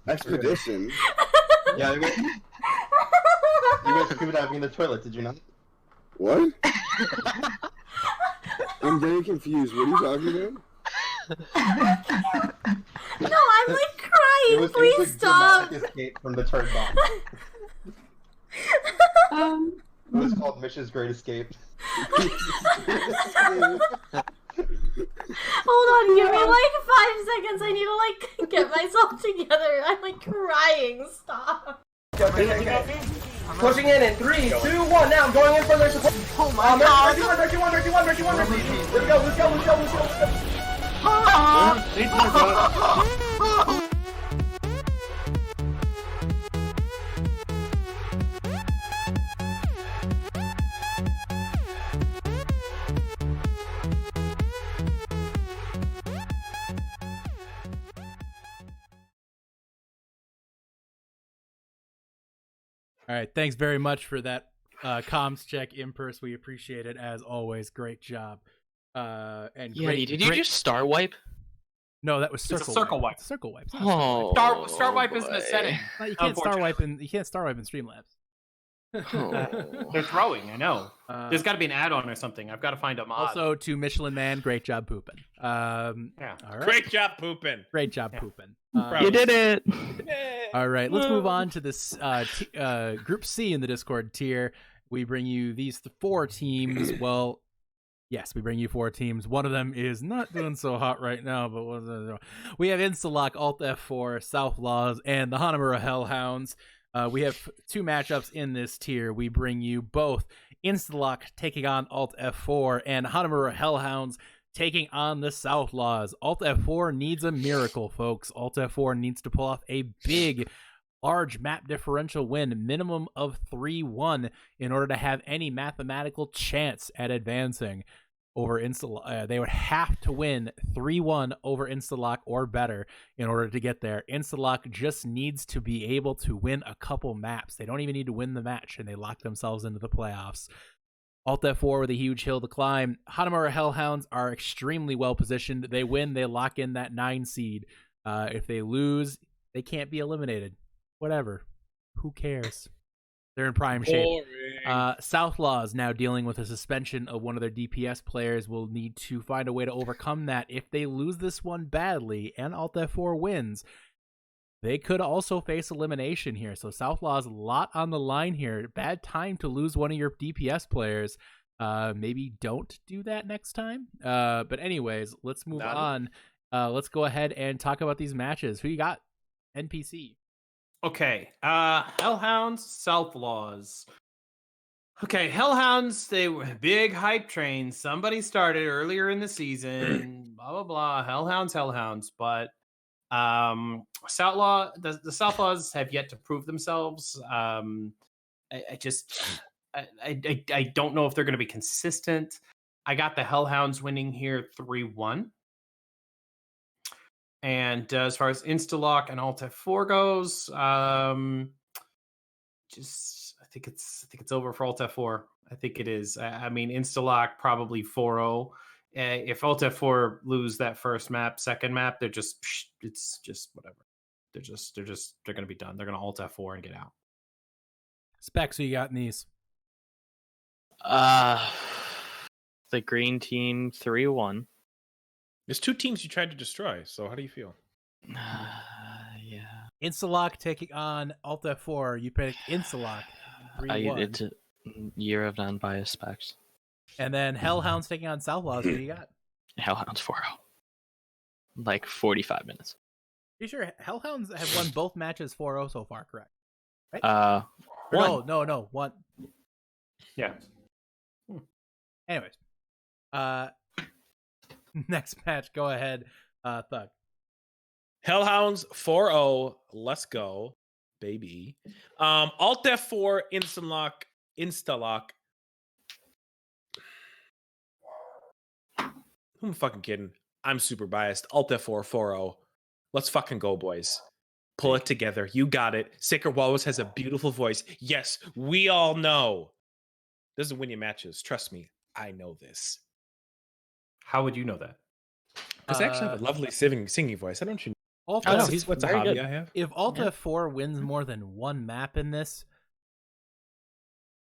Expedition? Yeah, you went scuba diving in the toilet, did you not? What? I'm very confused. What are you talking about? No, I'm like crying. Please stop. Dramatic escape from the turd box. It was called Mish's Great Escape. Hold on, give me like 5 seconds. I need to like get myself together. I'm like crying. Stop. Pushing in 3, 2, 1. Now I'm going in for their support. Oh my god. Mercy 1. Let's go. All right, thanks very much for that comms check, Impers. We appreciate it as always. Great job. And Yeah, great, did you just star wipe? No, that was It's a circle. circle wipe. Circle wipe. Oh, Star wipe isn't a boy. setting. No, you can't star wipe in. You can't star wipe in Streamlabs. They're throwing, I know. There's got to be an add-on or something. I've got to find a mod. Also, to Michelin Man, great job pooping. Yeah. All right. Great job pooping. Great job pooping. You did it. All right, let's move on to this Group C in the Discord tier. We bring you these 4 teams. Well, yes, we bring you 4 teams. One of them is not doing so hot right now, but we have Instalock, Alt F4, South Laws, and the Hanamura Hellhounds. We have 2 matchups in this tier. We bring you both Instalock taking on Alt F4 and Hanamura Hellhounds taking on the Southlaws. Alt F4 needs a miracle, folks. Alt F4 needs to pull off a big, large map differential win, minimum of 3-1, in order to have any mathematical chance at advancing over Instalock. They would have to win 3-1 over Instalock or better in order to get there. Instalock just needs to be able to win a couple maps. They don't even need to win the match, and they lock themselves into the playoffs. Alt F4 with a huge hill to climb. Hanamura Hellhounds are extremely well positioned. They win, they lock in that 9 seed. If they lose, they can't be eliminated. Whatever. Who cares? They're in prime shape. Southlaws now dealing with a suspension of one of their DPS players will need to find a way to overcome that. If they lose this one badly and Alt F4 wins, they could also face elimination here. So Southlaws, a lot on the line here. Bad time to lose one of your DPS players. Maybe don't do that next time. But anyways, let's move on. Let's go ahead and talk about these matches. Who you got? NPC. Okay, Hellhounds, Southlaws. Okay, Hellhounds, they were a big hype train. Somebody started earlier in the season, blah, blah, blah. Hellhounds. But the Southlaws have yet to prove themselves. I don't know if they're going to be consistent. I got the Hellhounds winning here 3-1. And as far as Instalock and Alt F4 goes, I think it's over for Alt F4. I think it is. I mean, Instalock probably 4-0. If Alt F4 lose that first map, second map, it's just whatever. They're gonna be done. They're gonna Alt F4 and get out. Specs, who you got in these? The green team 3-1. There's 2 teams you tried to destroy, so how do you feel? Yeah. Instalock taking on Alt F4. You picked Instalock. 3-1. It's a year of non-biased specs. And then Hellhounds taking on Southlaws. Who you got? Hellhounds 4-0. Like 45 minutes. You sure Hellhounds have won both matches 4-0 so far, correct? Right? One. No, one. Yeah. Anyways, next match. Go ahead, Thug. Hellhounds 4-0. Let's go, baby. Alt F4 Instalock. Who am I fucking kidding? I'm super biased. Alt F4 4-0. Let's fucking go, boys. Pull it together. You got it. Sicker Walrus has a beautiful voice. Yes, we all know. Doesn't win you matches. Trust me. I know this. How would you know that? Because I actually have a lovely singing voice. I don't you know. Alt F- What's a hobby I have? If Alt F4 wins more than one map in this,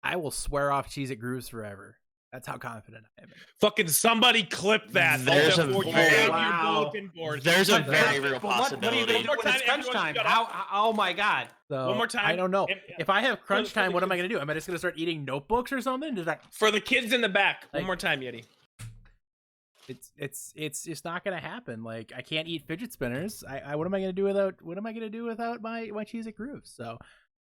I will swear off Cheez It Grooves forever. That's how confident I am. Fucking somebody clip that. There's a Alt F4, very- your bulletin board. There's a very real What are you possibility. going to do when it's crunch time? Oh my god. So, One more time. I don't know. If I have crunch for time, the what am I kids. going to do? Am I just going to start eating notebooks or something? Just like, For the kids in the back. Like- One more time, Yeti. it's just not going to happen. Like, I can't eat fidget spinners. What am I going to do without my Cheez It Grooves? So,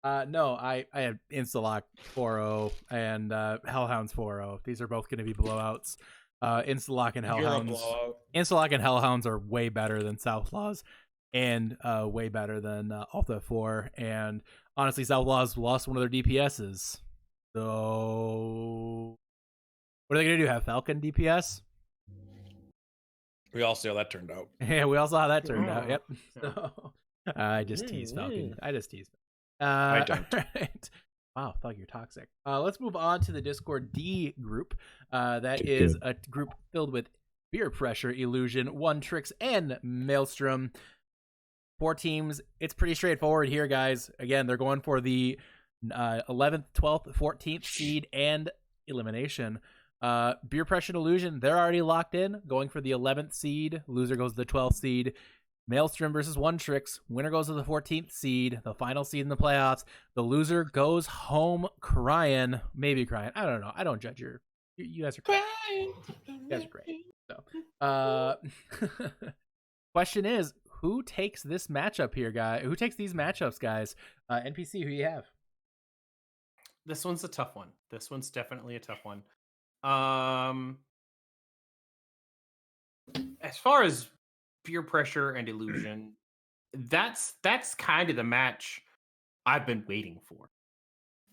no, I have Instalock 4-0 and Hellhounds 4-0. These are both going to be blowouts. Instalock and You're a Hellhounds. blowout. Instalock and Hellhounds are way better than Southlaws and way better than Alpha 4. And honestly, Southlaws lost one of their DPSs. So what are they going to do? Have Falcon DPS? We all see how that turned out. Yeah, we all saw how that turned out. Yep. So, I just teased Falcon. I just teased. I don't. Right. Wow, Thug, you're toxic. Let's move on to the Discord D group. That is a group filled with Beer Pressure, Illusion, One Tricks, and Maelstrom. 4 teams. It's pretty straightforward here, guys. Again, they're going for the 11th, 12th, 14th seed and elimination. Beer Pressure and Illusion, they're already locked in, going for the 11th seed. Loser goes to the 12th seed. Maelstrom versus One Tricks. Winner goes to the 14th seed, the final seed in the playoffs. The loser goes home crying. Maybe crying. I don't know. I don't judge you guys are crying. You guys are great. So, question is, who takes this matchup here, guy? Who takes these matchups, guys? NPC, who you have? This one's a tough one. This one's definitely a tough one. As far as Beer Pressure and Illusion, that's kind of the match I've been waiting for,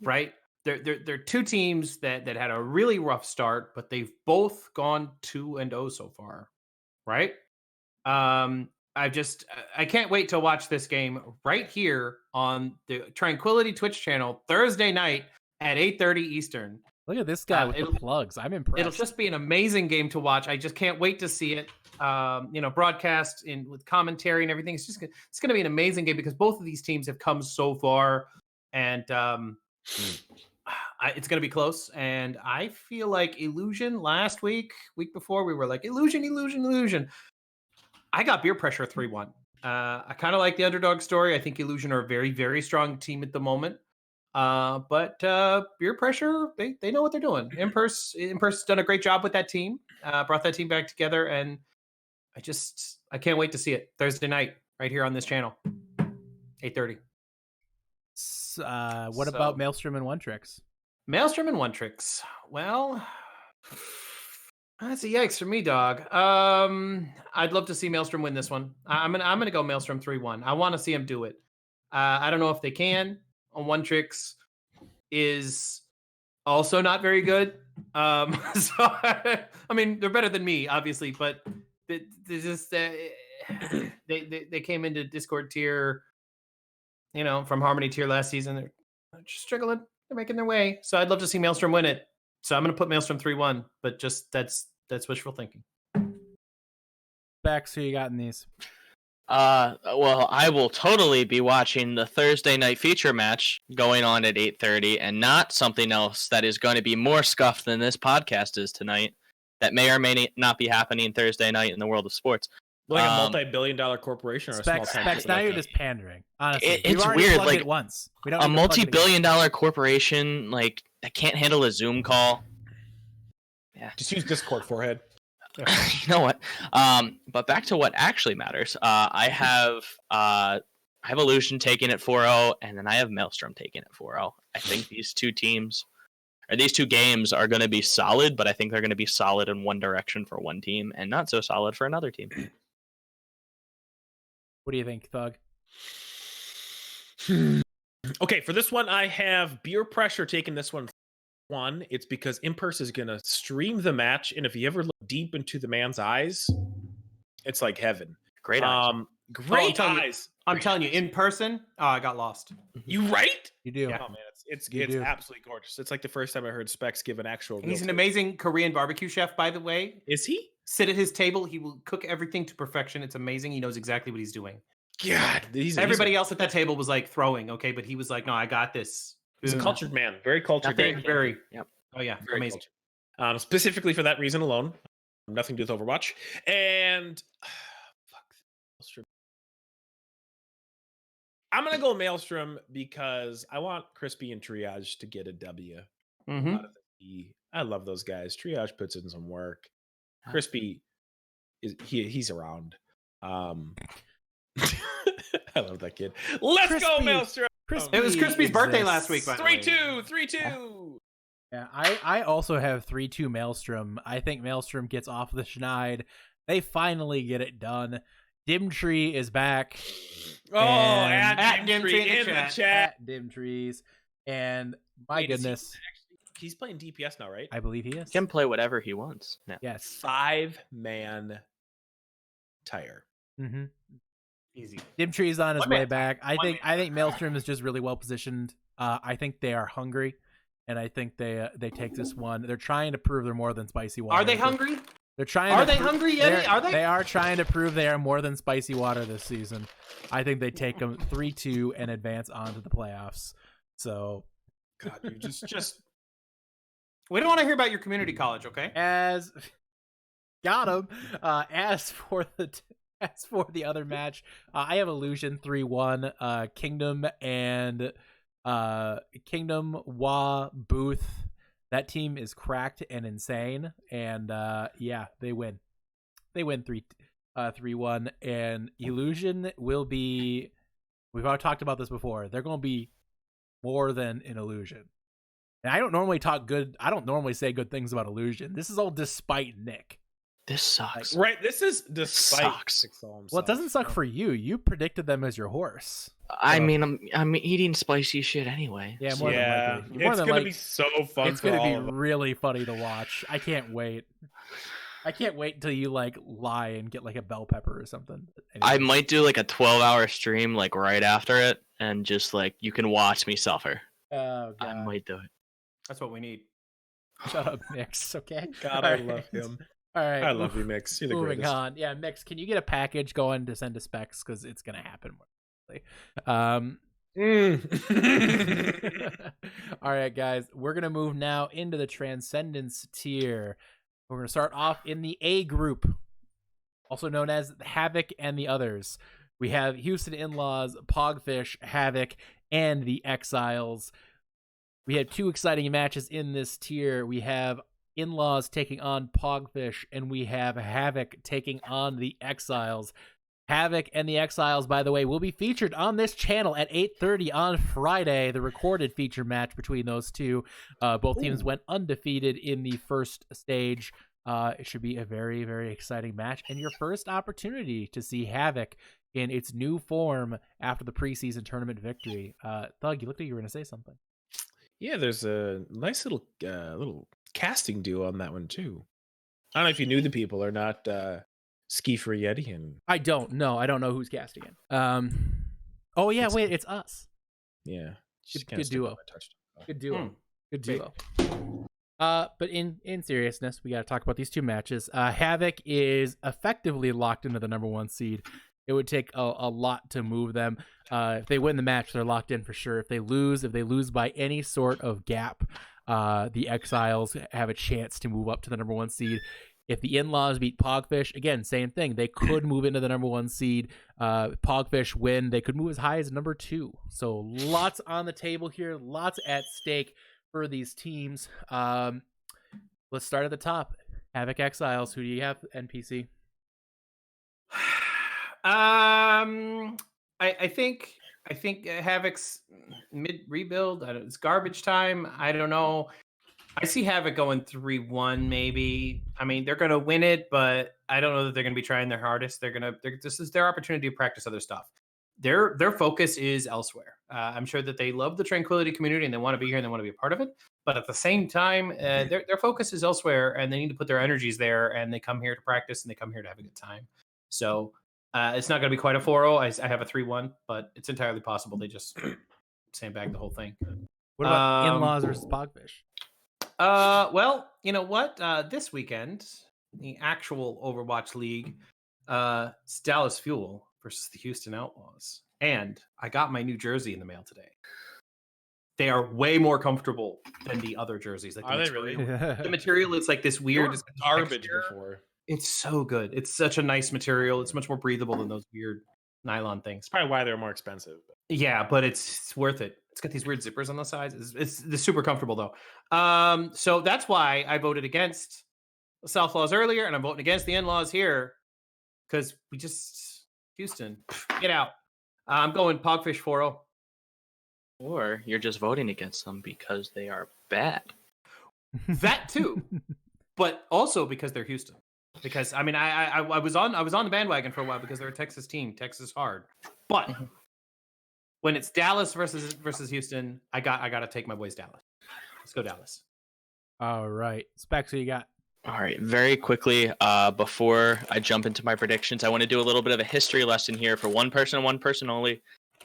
right? They're 2 teams that had a really rough start, but they've both gone 2-0 so far, right? I can't wait to watch this game right here on the Tranquility Twitch channel Thursday night at 8:30 Eastern. Look at this guy with the plugs. I'm impressed. It'll just be an amazing game to watch. I just can't wait to see it. Broadcast with commentary and everything. It's going to be an amazing game because both of these teams have come so far, and it's going to be close. And I feel like Illusion week before, we were like Illusion. I got Beer Pressure 3-1. I kind of like the underdog story. I think Illusion are a very, very strong team at the moment. But Beer Pressure, they know what they're doing. Impers has done a great job with that team. Brought that team back together, and I can't wait to see it Thursday night right here on this channel, 8:30. What about Maelstrom and One Tricks? Maelstrom and One Tricks. Well, that's a yikes for me, dog. I'd love to see Maelstrom win this one. I'm gonna go Maelstrom 3-1. I want to see him do it. I don't know if they can. One Tricks is also not very good. So I mean, they're better than me, obviously, but they just they came into Discord tier, from Harmony tier last season. They're just struggling. They're making their way. So I'd love to see Maelstrom win it. So I'm going to put Maelstrom 3-1, but just that's wishful thinking. Bex, who you got in these? Well, I will totally be watching the Thursday night feature match going on at 8:30, and not something else that is going to be more scuffed than this podcast is tonight. That may or may not be happening Thursday night in the world of sports. Like a multi-billion-dollar corporation or a small Specs, now you're just pandering. Honestly, it's weird. Like once. We don't a multi-billion-dollar corporation like that can't handle a Zoom call. Yeah, just use Discord, forehead. You know what? But back to what actually matters. I have Illusion taking it 4-0, and then I have Maelstrom taking it 4-0. I think these two games are going to be solid, but I think they're going to be solid in one direction for one team and not so solid for another team. What do you think, Thug? Okay, for this one, I have Beer Pressure taking this one. One, it's because Impulse is going to stream the match, and if you ever look deep into the man's eyes, it's like heaven. Great eyes. Great eyes. I'm telling you, in person, I got lost. You right? You do. Oh man, it's absolutely gorgeous. It's like the first time I heard Specs give an actual. He's an amazing Korean barbecue chef, by the way. Is he? Sit at his table. He will cook everything to perfection. It's amazing. He knows exactly what he's doing. God, everybody else at that table was like throwing, okay, but he was like, no, I got this. He's a cultured man, very cultured. Very. Yep. Oh yeah, very amazing. Specifically for that reason alone, nothing to do with Overwatch, and fuck. I'm gonna go Maelstrom because I want Crispy and Triage to get a W. I love those guys. Triage puts in some work. Crispy he's around. I love that kid. Let's go, Maelstrom. It was Crispy's birthday last week, by the way. 3-2. Yeah, I also have 3-2 Maelstrom. I think Maelstrom gets off the schneid. They finally get it done. Dimtree is back. Oh, at Dimtree in the chat. At Dimtrees. And my goodness. He's playing DPS now, right? I believe he is. He can play whatever he wants now. Yes. 5-man tire. Mm-hmm. Easy. Dimtree's on his way back. I think Maelstrom is just really well positioned. I think they are hungry, and I think they take this one. They're trying to prove they're more than spicy water. Are they hungry? They're trying. Are they hungry, Yeti? Are they? They are trying to prove they are more than spicy water this season. I think they take them 3-2 and advance on to the playoffs. So, God, you just. We don't want to hear about your community college, okay? Got him. As for the other match, I have Illusion 3-1. Kingdom and Kingdom Wa Booth. That team is cracked and insane, and yeah, they win. They win 3-1, and Illusion will be. We've already talked about this before. They're going to be more than an Illusion. And I don't normally say good things about Illusion. This is all despite Nick. This sucks. Right, this is despite. Well, it doesn't suck for you. You predicted them as your horse. I mean, I'm eating spicy shit anyway. Yeah, more than likely. It's gonna be so fun. It's gonna be really funny to watch. I can't wait. I can't wait until you lie and get a bell pepper or something. Anyway. I might do a 12-hour stream right after it, and just you can watch me suffer. Oh God. I might do it. That's what we need. Shut up, Mix. Okay. God, I love him. All right. I love you, Mix. You're the moving greatest. on. Yeah, Mix, can you get a package going to send to Specs? Because it's going to happen. All right, guys. We're going to move now into the Transcendence tier. We're going to start off in the A group, also known as Havoc and the others. We have Houston In-Laws, Pogfish, Havoc, and the Exiles. We have two exciting matches in this tier. We have In-Laws taking on Pogfish, and we have Havoc taking on the Exiles. Havoc and the Exiles, by the way, will be featured on this channel at 8:30 on Friday, the recorded feature match between those two. Both teams went undefeated in the first stage. It should be a very, very exciting match, and your first opportunity to see Havoc in its new form after the preseason tournament victory. Thug, you looked like you were going to say something. Yeah, there's a nice little casting duo on that one too. I don't know if you knew the people or not. Ski for Yeti and I don't know. I don't know who's casting it. Oh yeah, wait, it's us. Yeah, good duo. Good duo. Good duo. But in seriousness, we got to talk about these two matches. Havoc is effectively locked into the number 1 seed. It would take a lot to move them. If they win the match, they're locked in for sure. If they lose by any sort of gap, the Exiles have a chance to move up to the number 1 seed. If the In-Laws beat Pogfish, again, same thing. They could move into the number 1 seed. Pogfish win. They could move as high as number 2. So lots on the table here. Lots at stake for these teams. Let's start at the top. Havoc Exiles. Who do you have, NPC? I think Havoc's mid rebuild. It's garbage time. I don't know. I see Havoc going 3-1 maybe. I mean, they're going to win it, but I don't know that they're going to be trying their hardest. This is their opportunity to practice other stuff. Their focus is elsewhere. I'm sure that they love the Tranquility community and they want to be here and they want to be a part of it. But at the same time, their focus is elsewhere and they need to put their energies there. And they come here to practice and they come here to have a good time. So it's not going to be quite a 4-0. I have a 3-1, but it's entirely possible they just sandbag the whole thing. What about In-Laws versus Pogfish? Well, you know what? This weekend, the actual Overwatch League, it's Dallas Fuel versus the Houston Outlaws. And I got my new jersey in the mail today. They are way more comfortable than the other jerseys. Like Are they really? The material is like this weird garbage texture. before. It's so good. It's such a nice material. It's much more breathable than those weird nylon things. It's probably why they're more expensive. Yeah, but it's worth it. It's got these weird zippers on the sides. It's super comfortable though. So that's why I voted against the Southlaws earlier, and I'm voting against the In-Laws here because we just Houston, get out. I'm going Pogfish 4-0. Or you're just voting against them because they are bad. That too, but also because they're Houston. Because I mean, I was on the bandwagon for a while because they're a Texas team. Texas hard, but when it's Dallas versus Houston, I got to take my boys Dallas. Let's go Dallas. All right, Specs, who you got? All right, very quickly, before I jump into my predictions, I want to do a little bit of a history lesson here for one person only,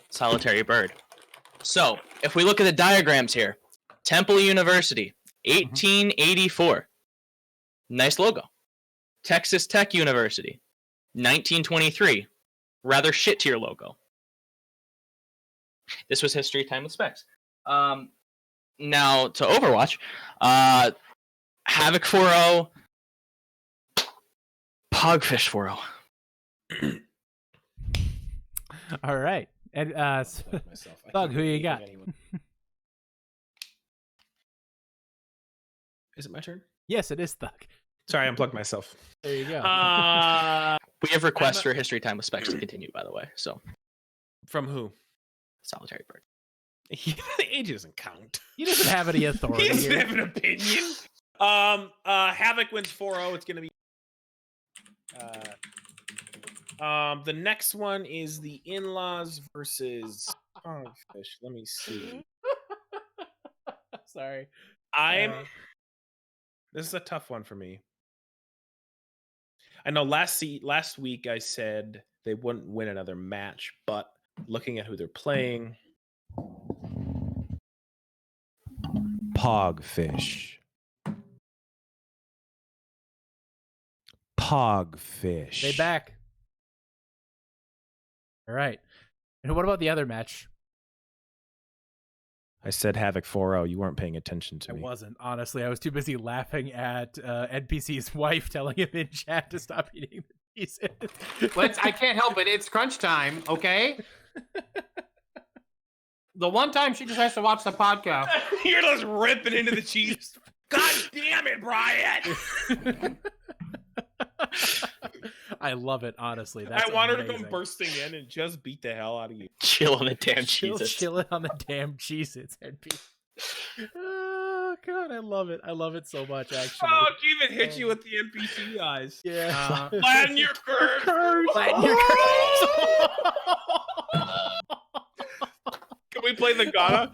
Solitary Bird. So, if we look at the diagrams here, Temple University, 1884. Nice logo. Texas Tech University, 1923. Rather shit tier logo. This was History Time with Specs. Now, to Overwatch, Havoc 4-0, Pogfish 4-0. All right. And Thug, who you got? Is it my turn? Yes, it is Thug. Sorry, I unplugged myself. There you go. We have requests for History Time with Specs to continue, by the way. So, from who? Solitary Bird. Age doesn't count. He doesn't have any authority. He doesn't here. have an opinion. Havoc wins 4-0. It's gonna be. The next one is the In-Laws versus Pogfish. Let me see. Sorry. This is a tough one for me. I know last week I said they wouldn't win another match, but looking at who they're playing, Pogfish. They back. All right. And what about the other match? I said Havoc 4-0. You weren't paying attention to me. I wasn't. Honestly, I was too busy laughing at NPC's wife telling him in chat to stop eating the pieces. I can't help it. It's crunch time, okay? The one time she just has to watch the podcast. You're just ripping into the cheese. God damn it, Brian! I love it, honestly. I want her to come bursting in and just beat the hell out of you. Chill on the damn cheeses. Chill it on the damn cheeses, NP. Oh god, I love it. I love it so much, actually. Oh, she even hit you with the NPC eyes. Yeah. Flatten your curves. Flatten your curves. Can we play the Ghana?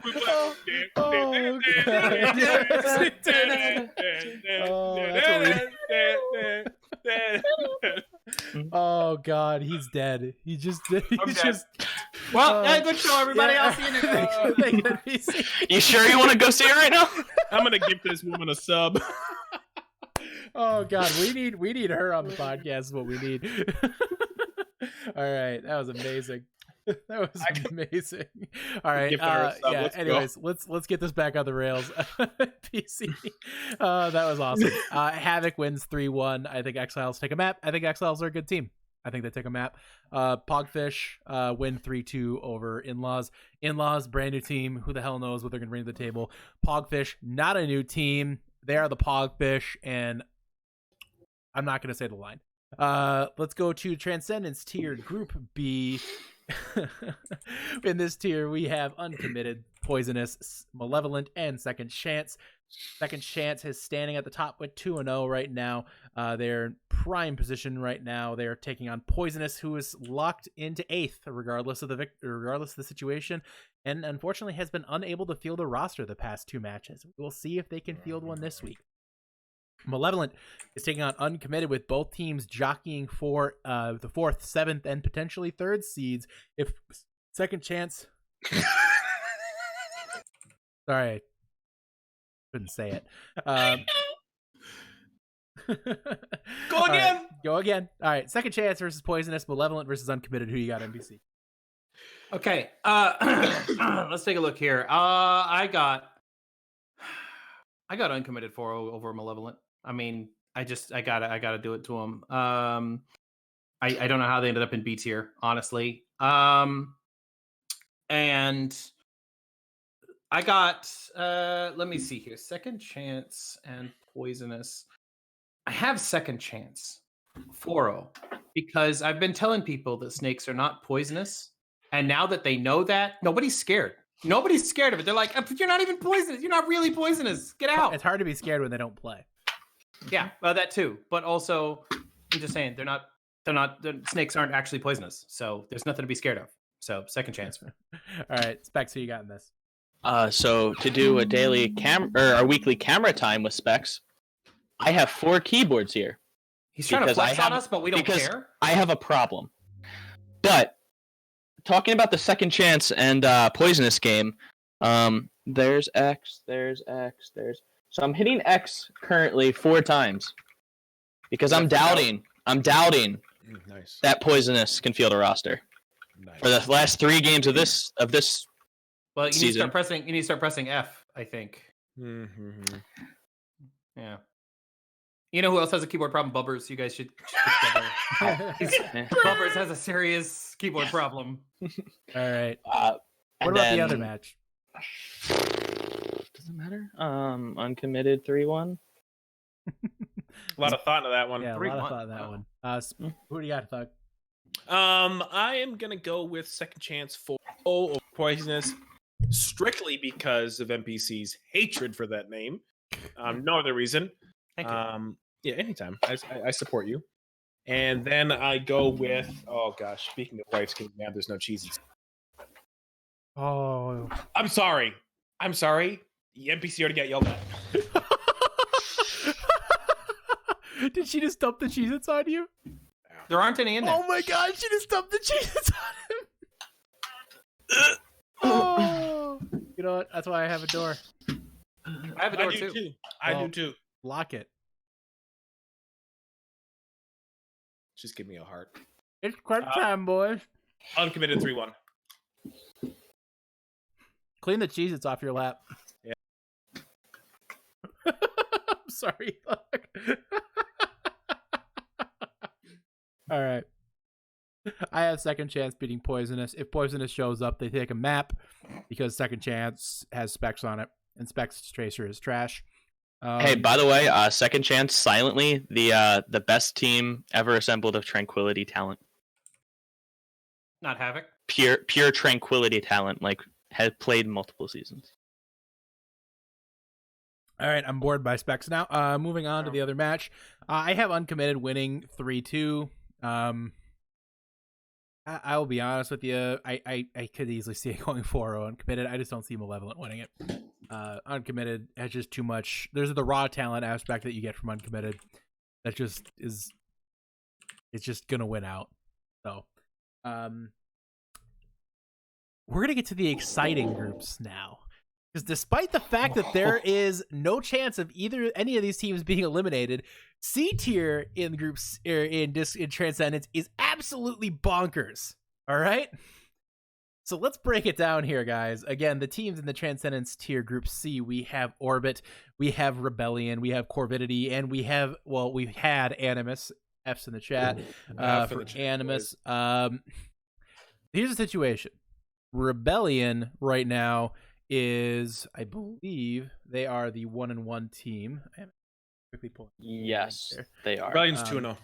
Oh god, he's dead. He's just Well, good show, everybody. I'll see you next week. You sure you want to go see it right now? I'm gonna give this woman a sub. Oh god, we need her on the podcast. Is what we need. All right, that was amazing. That was amazing. All right. Gift our sub. Yeah. Let's go. Anyways, let's get this back on the rails. PC. That was awesome. Havoc wins 3-1. I think Exiles take a map. I think Exiles are a good team. I think they take a map. Pogfish win 3-2 over In-Laws. In-Laws, brand new team. Who the hell knows what they're going to bring to the table? Pogfish, not a new team. They are the Pogfish, and I'm not going to say the line. Let's go to Transcendence tier Group B. In this tier, we have Uncommitted, Poisonous, Malevolent, and Second Chance. Second Chance is standing at the top with 2-0 right now. They're in prime position right now. They are taking on Poisonous, who is locked into 8th, regardless of the situation, and unfortunately has been unable to field a roster the past 2 matches. We'll see if they can field one this week. Malevolent is taking on Uncommitted, with both teams jockeying for the 4th, 7th, and potentially 3rd seeds. If Second Chance, sorry, couldn't say it. Go again. Right, go again. All right. Second Chance versus Poisonous, Malevolent versus Uncommitted. Who you got, NBC? Okay. Let's take a look here. I got Uncommitted 4-0 over Malevolent. I mean, I gotta do it to them. I don't know how they ended up in B tier, honestly. And I got let me see here. Second Chance and Poisonous. I have Second Chance 4-0 because I've been telling people that snakes are not poisonous, and now that they know that, nobody's scared. Nobody's scared of it. They're like, you're not even poisonous. You're not really poisonous. Get out. It's hard to be scared when they don't play. Yeah, well, that too. But also, I'm just saying the snakes aren't actually poisonous. So there's nothing to be scared of. So Second Chance. All right, Specs, who you got in this? So to do a weekly camera time with Specs, I have 4 keyboards here. He's trying to flex on us, but we don't care. I have a problem. But talking about the Second Chance and Poisonous game, there's X, there's X, there's... So I'm hitting X currently 4 times because I'm doubting Nice. that Poisonous can field a roster for the last 3 games of this Well, you need to season. start pressing. You need to start pressing F, I think. Mm-hmm. Yeah. You know who else has a keyboard problem? Bubbers. You guys should get together. Bubbers has a serious keyboard problem. All right. What about the other match? Doesn't matter. Uncommitted 3-1. A lot of thought into that one. Yeah, a lot of thought in that one. Who do you got, Thug? I am gonna go with Second Chance 4-0 over Poisonous, strictly because of NPC's hatred for that name. No other reason. Thank you. Yeah, anytime. I support you. And then I go with, oh gosh, speaking of wife's king, man, there's no cheeses. Oh, I'm sorry. The NPC already got yelled at. Did she just dump the Cheez-Its on you? There aren't any in there. Oh my god, she just dumped the Cheez-Its on him. Oh. You know what? That's why I have a door. I have a door too. I do too. Lock it. Just give me a heart. It's crunch time, boys. Uncommitted 3-1. Clean the Cheez-Its off your lap. Yeah. I'm sorry. All right. I have Second Chance beating Poisonous. If Poisonous shows up, they take a map because Second Chance has Specs on it, and Specs Tracer is trash. Hey, by the way, Second Chance silently the best team ever assembled of Tranquility talent. Not Havoc. Pure Tranquility talent, like has played multiple seasons. All right, I'm bored by Specs now. Moving on to the other match. I have Uncommitted winning 3-2. I will be honest with you. I could easily see it going 4-0 Uncommitted. I just don't see Malevolent winning it. Uncommitted has just too much. There's the raw talent aspect that you get from Uncommitted. That just is. It's just gonna win out. So, we're gonna get to the exciting groups now. Because despite the fact that there is no chance of any of these teams being eliminated, C tier in groups in Transcendence is absolutely bonkers. All right, So let's break it down here, guys. Again, the teams in the Transcendence tier group C, we have Orbit, we have Rebellion, we have Corvidity, and we had Animus. F's in the chat for Animus. Here's the situation. Rebellion right now is, I believe, they are the 1-1 team. I'm quickly pulling. Yes, they are. Rebellion's 2-0.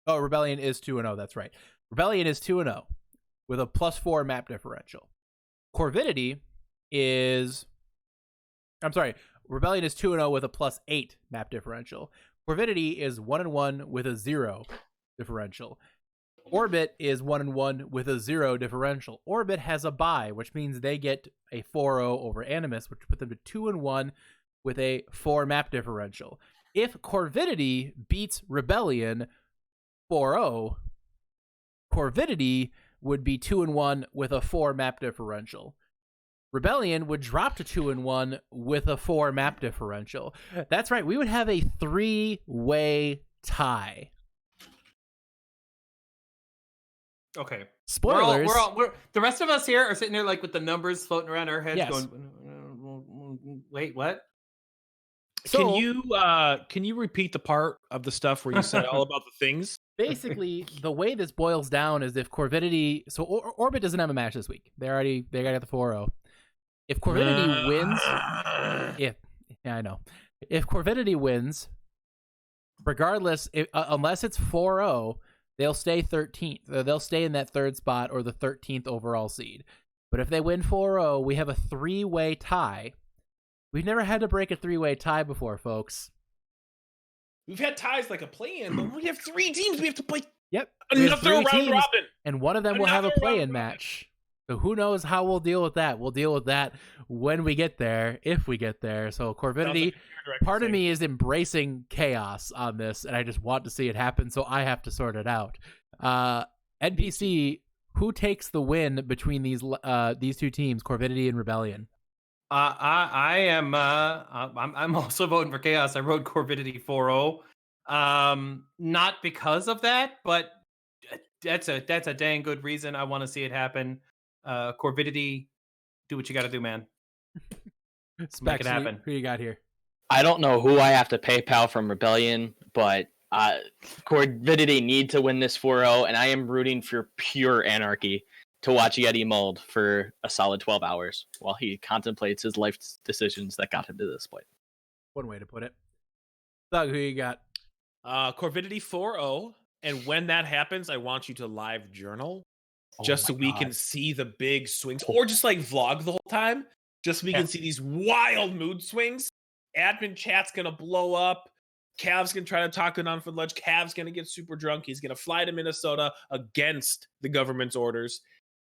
Oh, Rebellion is 2-0. That's right. Rebellion is 2-0 with a +4 map differential. Corvidity is, I'm sorry, Rebellion is 2-0 with a +8 map differential. Corvidity is 1-1 with a 0 differential. Orbit is 1-1 with a 0 differential. Orbit has a bye, which means they get a 4-0 over Animus, which put them to 2-1 with a 4 map differential. If Corvidity beats Rebellion 4-0, Corvidity would be 2-1 with a 4 map differential. Rebellion would drop to 2-1 with a 4 map differential. That's right. We would have a 3-way tie. Okay. Spoilers. We're the rest of us here are sitting there like with the numbers floating around our heads, Yes. going, "Wait, what?" So, can you repeat the part of the stuff where you said all about the things? basically, the way this boils down is if Corvidity, so Orbit doesn't have a match this week. They got the 4-0. If Corvidity wins, I know. If Corvidity wins, regardless, unless it's 4-0, they'll stay 13th. They'll stay in that third spot or the 13th overall seed. But if they win 4-0, we have a 3-way tie. We've never had to break a 3-way tie before, folks. We've had ties like a play-in, but we have 3 teams. We have to play Another round teams, robin. And one of them will have a play-in match. So who knows how we'll deal with that. We'll deal with that when we get there, if we get there. So Corvidity, part of me is embracing chaos on this, and I just want to see it happen, so I have to sort it out. NPC, who takes the win between these two teams, Corvidity and Rebellion? I'm also voting for chaos. I wrote Corvidity 4-0. Not because of that, but that's a dang good reason. I want to see it happen. Corvidity, do what you got to do, man. Make it happen. Who you got here? I don't know who I have to PayPal from Rebellion, but Corvidity need to win this 4-0, and I am rooting for pure anarchy to watch Yeti mold for a solid 12 hours while he contemplates his life decisions that got him to this point. One way to put it. Doug, who you got? Corvidity 4-0, and when that happens, I want you to live journal just so we can see the big swings, or just like vlog the whole time, just so we can see these wild mood swings. Admin chat's gonna blow up. Cav's gonna try to talk it on for lunch. Cav's gonna get super drunk. He's gonna fly to Minnesota against the government's orders,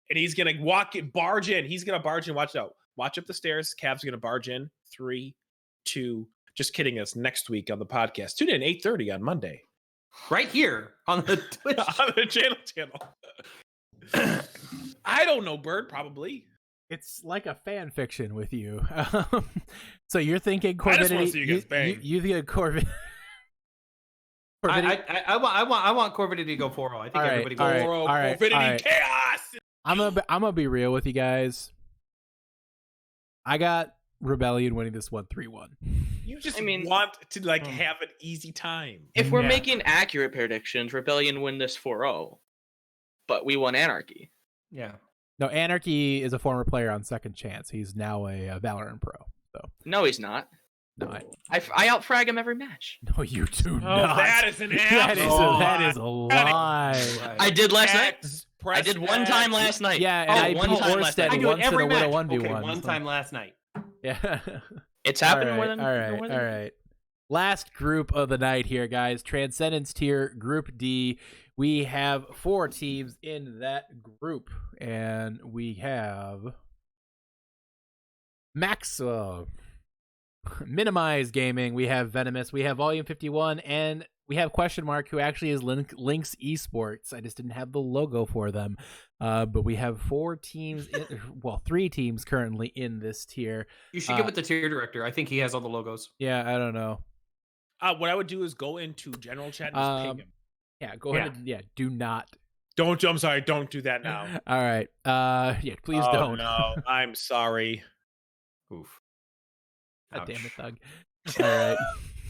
and he's gonna barge in. He's gonna barge in. Watch out. Watch up the stairs. Cav's gonna barge in. 3, 2. Just kidding us. Next week on the podcast. Tune in 8:30 on Monday, right here on the Twitch on the channel. I don't know, Bird. Probably. It's like a fan fiction with you. So you're thinking Corvidity. I just want to see you guys bang. You think Corvidity? I want Corvidity to go 4-0. I think everybody goes 4-0. Corvidity chaos. I'm gonna be real with you guys. I got Rebellion winning this 1-3-1. You just want to have an easy time. If we're making accurate predictions, Rebellion win this 4-0, but we won Anarchy. Yeah. No, Anarchy is a former player on Second Chance. He's now a Valorant pro. So no, he's not. No, I outfrag him every match. No, you do Oh, not. that is an absolute that is a lie. I did last night. I did one time last night. Yeah, and I one beat time last night. I do it once in every a match. 1v1. Okay, one time last night. Yeah. It's happened. All right. Last group of the night here, guys. Transcendence tier, Group D. We have 4 teams in that group, and we have Minimize Gaming. We have Venomous. We have Volume 51, and we have Question Mark, who actually is Lynx Esports. I just didn't have the logo for them. But we have 4 teams, 3 teams currently in this tier. You should get with the tier director. I think he has all the logos. Yeah, I don't know. What I would do is go into general chat and just ping him. Yeah, go ahead and do not I'm sorry. Don't do that now. All right. Yeah, please don't. No, I'm sorry. Oof. God damn it, Thug. All right.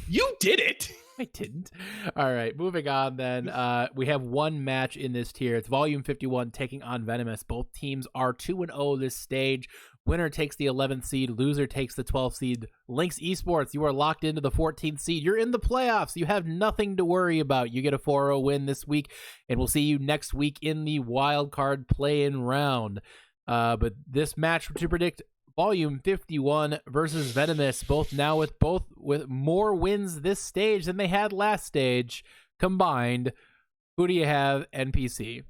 You did it. I didn't. All right, moving on then. We have one match in this tier. It's Volume 51 taking on Venomous. Both teams are 2-0 this stage. Winner takes the 11th seed. Loser takes the 12th seed. Lynx Esports, you are locked into the 14th seed. You're in the playoffs. You have nothing to worry about. You get a 4-0 win this week, and we'll see you next week in the wild card play-in round. But this match to predict, Volume 51 versus Venomous, both with more wins this stage than they had last stage combined. Who do you have, NPC?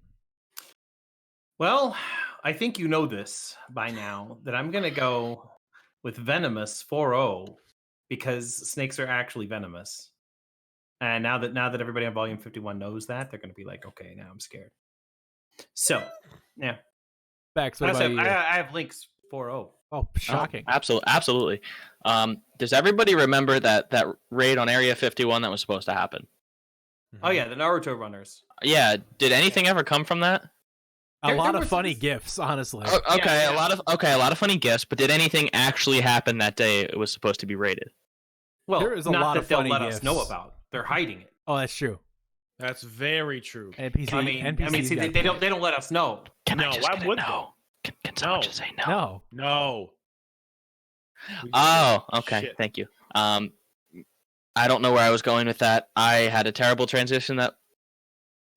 Well, I think you know this by now, that I'm going to go with Venomous 4-0 because snakes are actually venomous. And now that everybody on Volume 51 knows that, they're going to be like, okay, now I'm scared. So, yeah. Bex, I have Lynx 4-0. Oh, shocking. Oh, absolutely. Does everybody remember that raid on Area 51 that was supposed to happen? Oh, yeah, the Naruto runners. Yeah. Did anything ever come from that? A lot of funny gifts, honestly. Okay, a lot of funny gifts, but did anything actually happen that day it was supposed to be raided? Well, there is a not lot that of they'll funny let gifts. us know about. They're hiding it. Oh, that's true. That's very true. NPC, I mean, see, they don't let us know. Why would no? Can someone just say no? No. Oh, okay. Shit. Thank you. I don't know where I was going with that. I had a terrible transition. That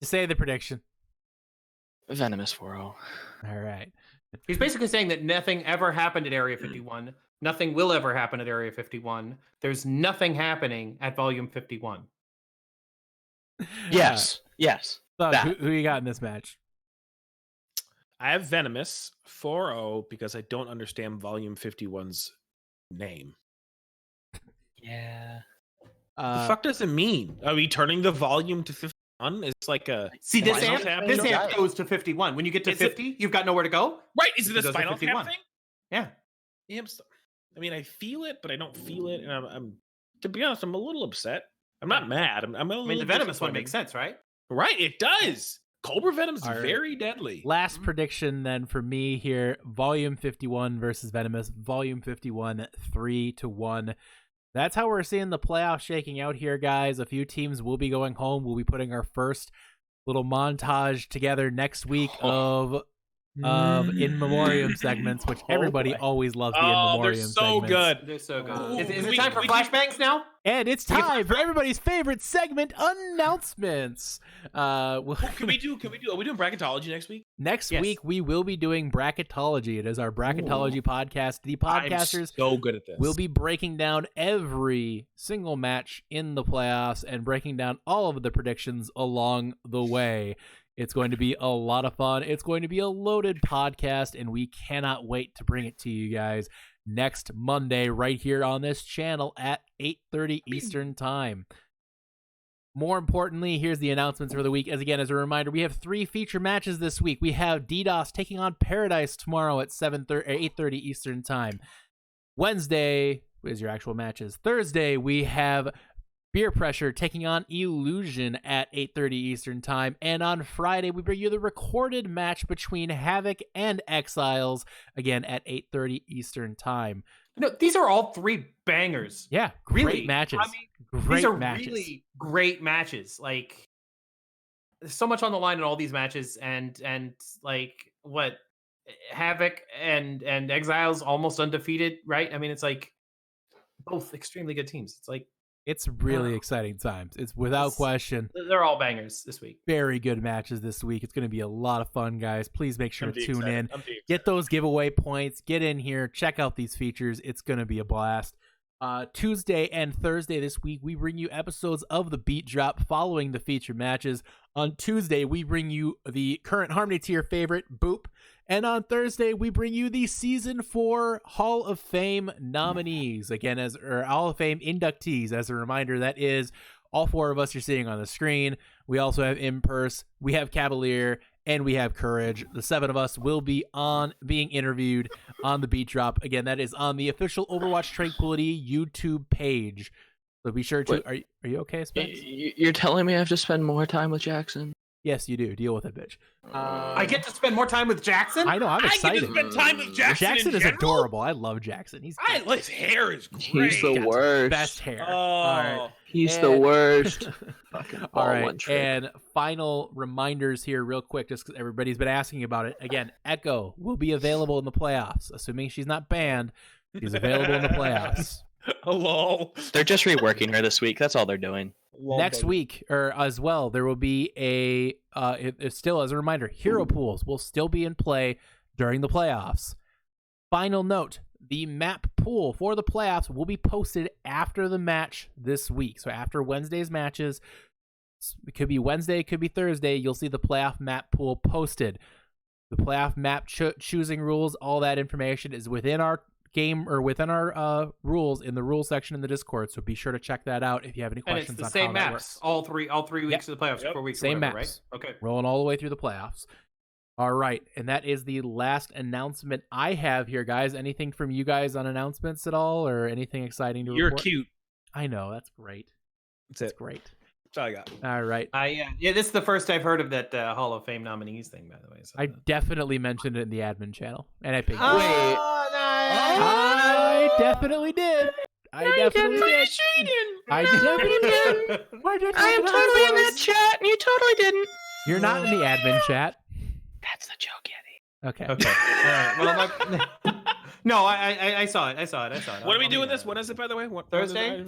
Say the prediction. Venomous 4-0. All right. He's basically saying that nothing ever happened at Area 51. Nothing will ever happen at Area 51. There's nothing happening at Volume 51. Yes. Yes. Thug, That. who you got in this match? I have Venomous 4-0 because I don't understand Volume 51's name. Yeah. The fuck does it mean? Are we turning the volume to 51? It's like a See, this Final amp Tab? goes to 51. When you get to 50, you've got nowhere to go. Right? Is it It this goes to Final 51. Tab thing? Yeah. Yeah, I mean, I feel it, but I don't feel it, and I'm to be honest, I'm a little upset. I'm not mad. I'm a little. I mean, the Venomous one disappointed. makes sense, right? Right, it does. Cobra Venom's All right. very deadly. Last prediction then for me here: Volume 51 versus Venomous. Volume 51 3-1. That's how we're seeing the playoffs shaking out here, guys. A few teams will be going home. We'll be putting our first little montage together next week of in memoriam segments, which everybody always loves the in memoriam they're so segments. good. They're so good. Ooh, Is it time for flashbangs now? And it's time for everybody's favorite segment, announcements. Can we do? Are we doing bracketology next week? Next week we will be doing bracketology. It is our bracketology podcast. The podcasters I'm so good at this. will be breaking down every single match in the playoffs and breaking down all of the predictions along the way. It's going to be a lot of fun. It's going to be a loaded podcast, and we cannot wait to bring it to you guys next Monday right here on this channel at 8:30 Eastern Time. More importantly, here's the announcements for the week. As a reminder, we have 3 feature matches this week. We have DDoS taking on Paradise tomorrow at 8:30 Eastern Time. Wednesday is your actual matches. Thursday, we have Beer Pressure taking on Illusion at 8:30 Eastern Time. And on Friday, we bring you the recorded match between Havoc and Exiles, again at 8:30 Eastern Time. No, these are all 3 bangers. Yeah, great Really? matches. I mean, Great these are matches. really great matches. Like, there's so much on the line in all these matches, and like what Havoc and Exiles almost undefeated, right? I mean, it's like both extremely good teams. It's like It's really exciting times. It's without question. They're all bangers this week. Very good matches this week. It's going to be a lot of fun, guys. Please make sure to tune in. I'm excited. Get those giveaway points. Get in here. Check out these features. It's going to be a blast. Tuesday and Thursday this week, we bring you episodes of the Beat Drop following the feature matches. On Tuesday, we bring you the current Harmony tier favorite, Boop. And on Thursday, we bring you the Season 4 Hall of Fame nominees. Again, or Hall of Fame inductees. As a reminder, that is all 4 of us you're seeing on the screen. We also have Impurse, we have Cavalier, and we have Courage. The 7 of us will be being interviewed on the Beat Drop. Again, that is on the official Overwatch Tranquility YouTube page. So be sure to... Are you okay, Spence? You're telling me I have to spend more time with Jackson? Yes, you do. Deal with it, bitch. I get to spend more time with Jackson. I know. I'm excited. I get to spend time with Jackson. Jackson in is general? adorable. I love Jackson. His hair is great. He's the worst. best hair. Oh, All right. He's the worst. Fucking ball All right. one trick. And final reminders here, real quick, just because everybody's been asking about it. Again, Echo will be available in the playoffs, assuming she's not banned. She's available in the playoffs. Lol. They're just reworking her this week. That's all they're doing. Next week, or as well, there will be it's still as a reminder, hero pools will still be in play during the playoffs. Final note, the map pool for the playoffs will be posted after the match this week. So after Wednesday's matches, it could be Wednesday, it could be Thursday, you'll see the playoff map pool posted. The playoff map choosing rules, all that information is within our game or within our rules in the rules section in the Discord, so be sure to check that out if you have any questions. And it's the on same how that maps works. all three weeks of the playoffs, 4 weeks, same whatever, maps, right? Okay, rolling all the way through the playoffs. All right, and that is the last announcement I have here, guys. Anything from you guys on announcements at all, or anything exciting to You're report? cute. I know, that's great. That's great. That's all I got. All right. Yeah, this is the first I've heard of that Hall of Fame nominees thing, by the way. So I definitely mentioned it in the admin channel, and I picked Oh, it. I definitely did. I definitely did. I definitely did. I am totally in that chat, and you totally didn't. You're not in the admin chat. That's the joke, Yeti. Okay. Okay. All right. Well, no, I saw it. I saw it. When are we doing this? When is it, by the way? Thursday?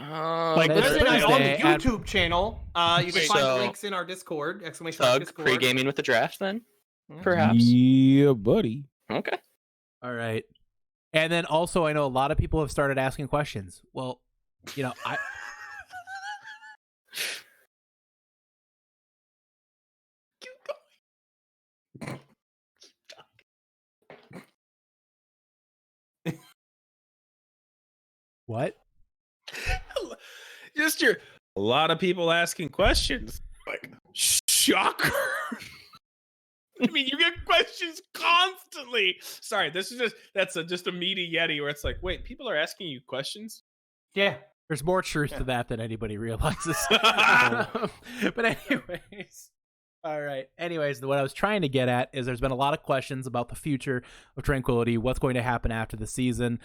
Like Thursday night on the Thursday YouTube channel. You can find the links in our Discord. Thug Discord. pre-gaming with the draft, then perhaps. Yeah, buddy. Okay. All right. And then also, I know a lot of people have started asking questions. Well, I. What? Just a lot of people asking questions. Like, shocker. I mean, you get questions constantly. Sorry, that's just a meaty Yeti where it's like, wait, people are asking you questions? Yeah. There's more truth to that than anybody realizes. But anyways. All right. Anyways, what I was trying to get at is there's been a lot of questions about the future of Tranquility, what's going to happen after the season.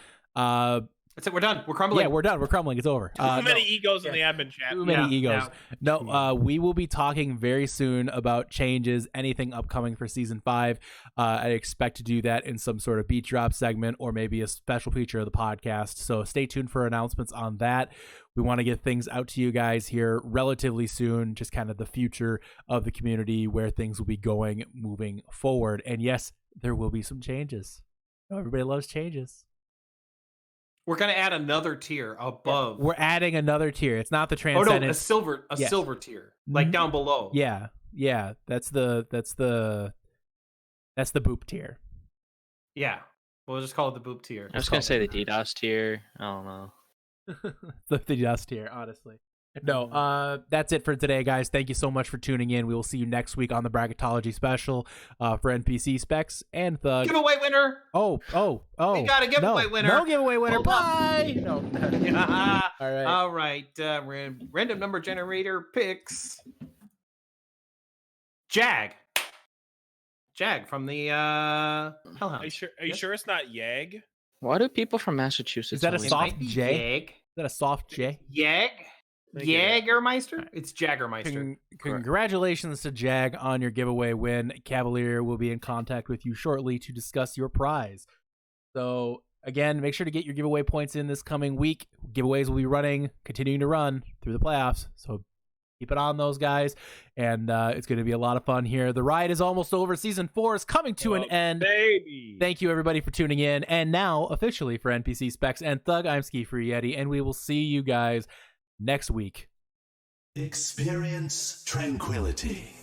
That's it. We're done. We're crumbling. Yeah, we're done. We're crumbling. It's over. Too many egos in the admin chat. Too many egos. No, we will be talking very soon about changes, anything upcoming for season 5. I expect to do that in some sort of beat drop segment or maybe a special feature of the podcast. So stay tuned for announcements on that. We want to get things out to you guys here relatively soon, just kind of the future of the community, where things will be going moving forward. And yes, there will be some changes. Everybody loves changes. We're gonna add another tier above. We're adding another tier. It's not the Oh transcendence. no, a silver tier, like down below. Yeah. That's the boop tier. Yeah, we'll just call it the boop tier. I was gonna say the DDoS tier. I don't know. the DDoS tier, honestly. No, that's it for today, guys. Thank you so much for tuning in. We will see you next week on the Bracketology special for NPC Specs and Thug. Giveaway winner. Oh. We got a giveaway winner. No giveaway winner. Hold Bye. No. All right. Random number generator picks. Jag from the Hellhound. Are you sure it's not Yag? Why do people from Massachusetts? Is that a always- soft J? Yag. Is that a soft J? Jagermeister? It's Jagermeister. Congratulations to Jag on your giveaway win. Cavalier will be in contact with you shortly to discuss your prize. So, again, make sure to get your giveaway points in this coming week. Giveaways will be continuing to run through the playoffs. So, keep it on those guys. And it's going to be a lot of fun here. The ride is almost over. Season 4 is coming to an end. Baby. Thank you, everybody, for tuning in. And now, officially for NPC Specs and Thug, I'm Ski Free Yeti. And we will see you guys next week. Experience tranquility.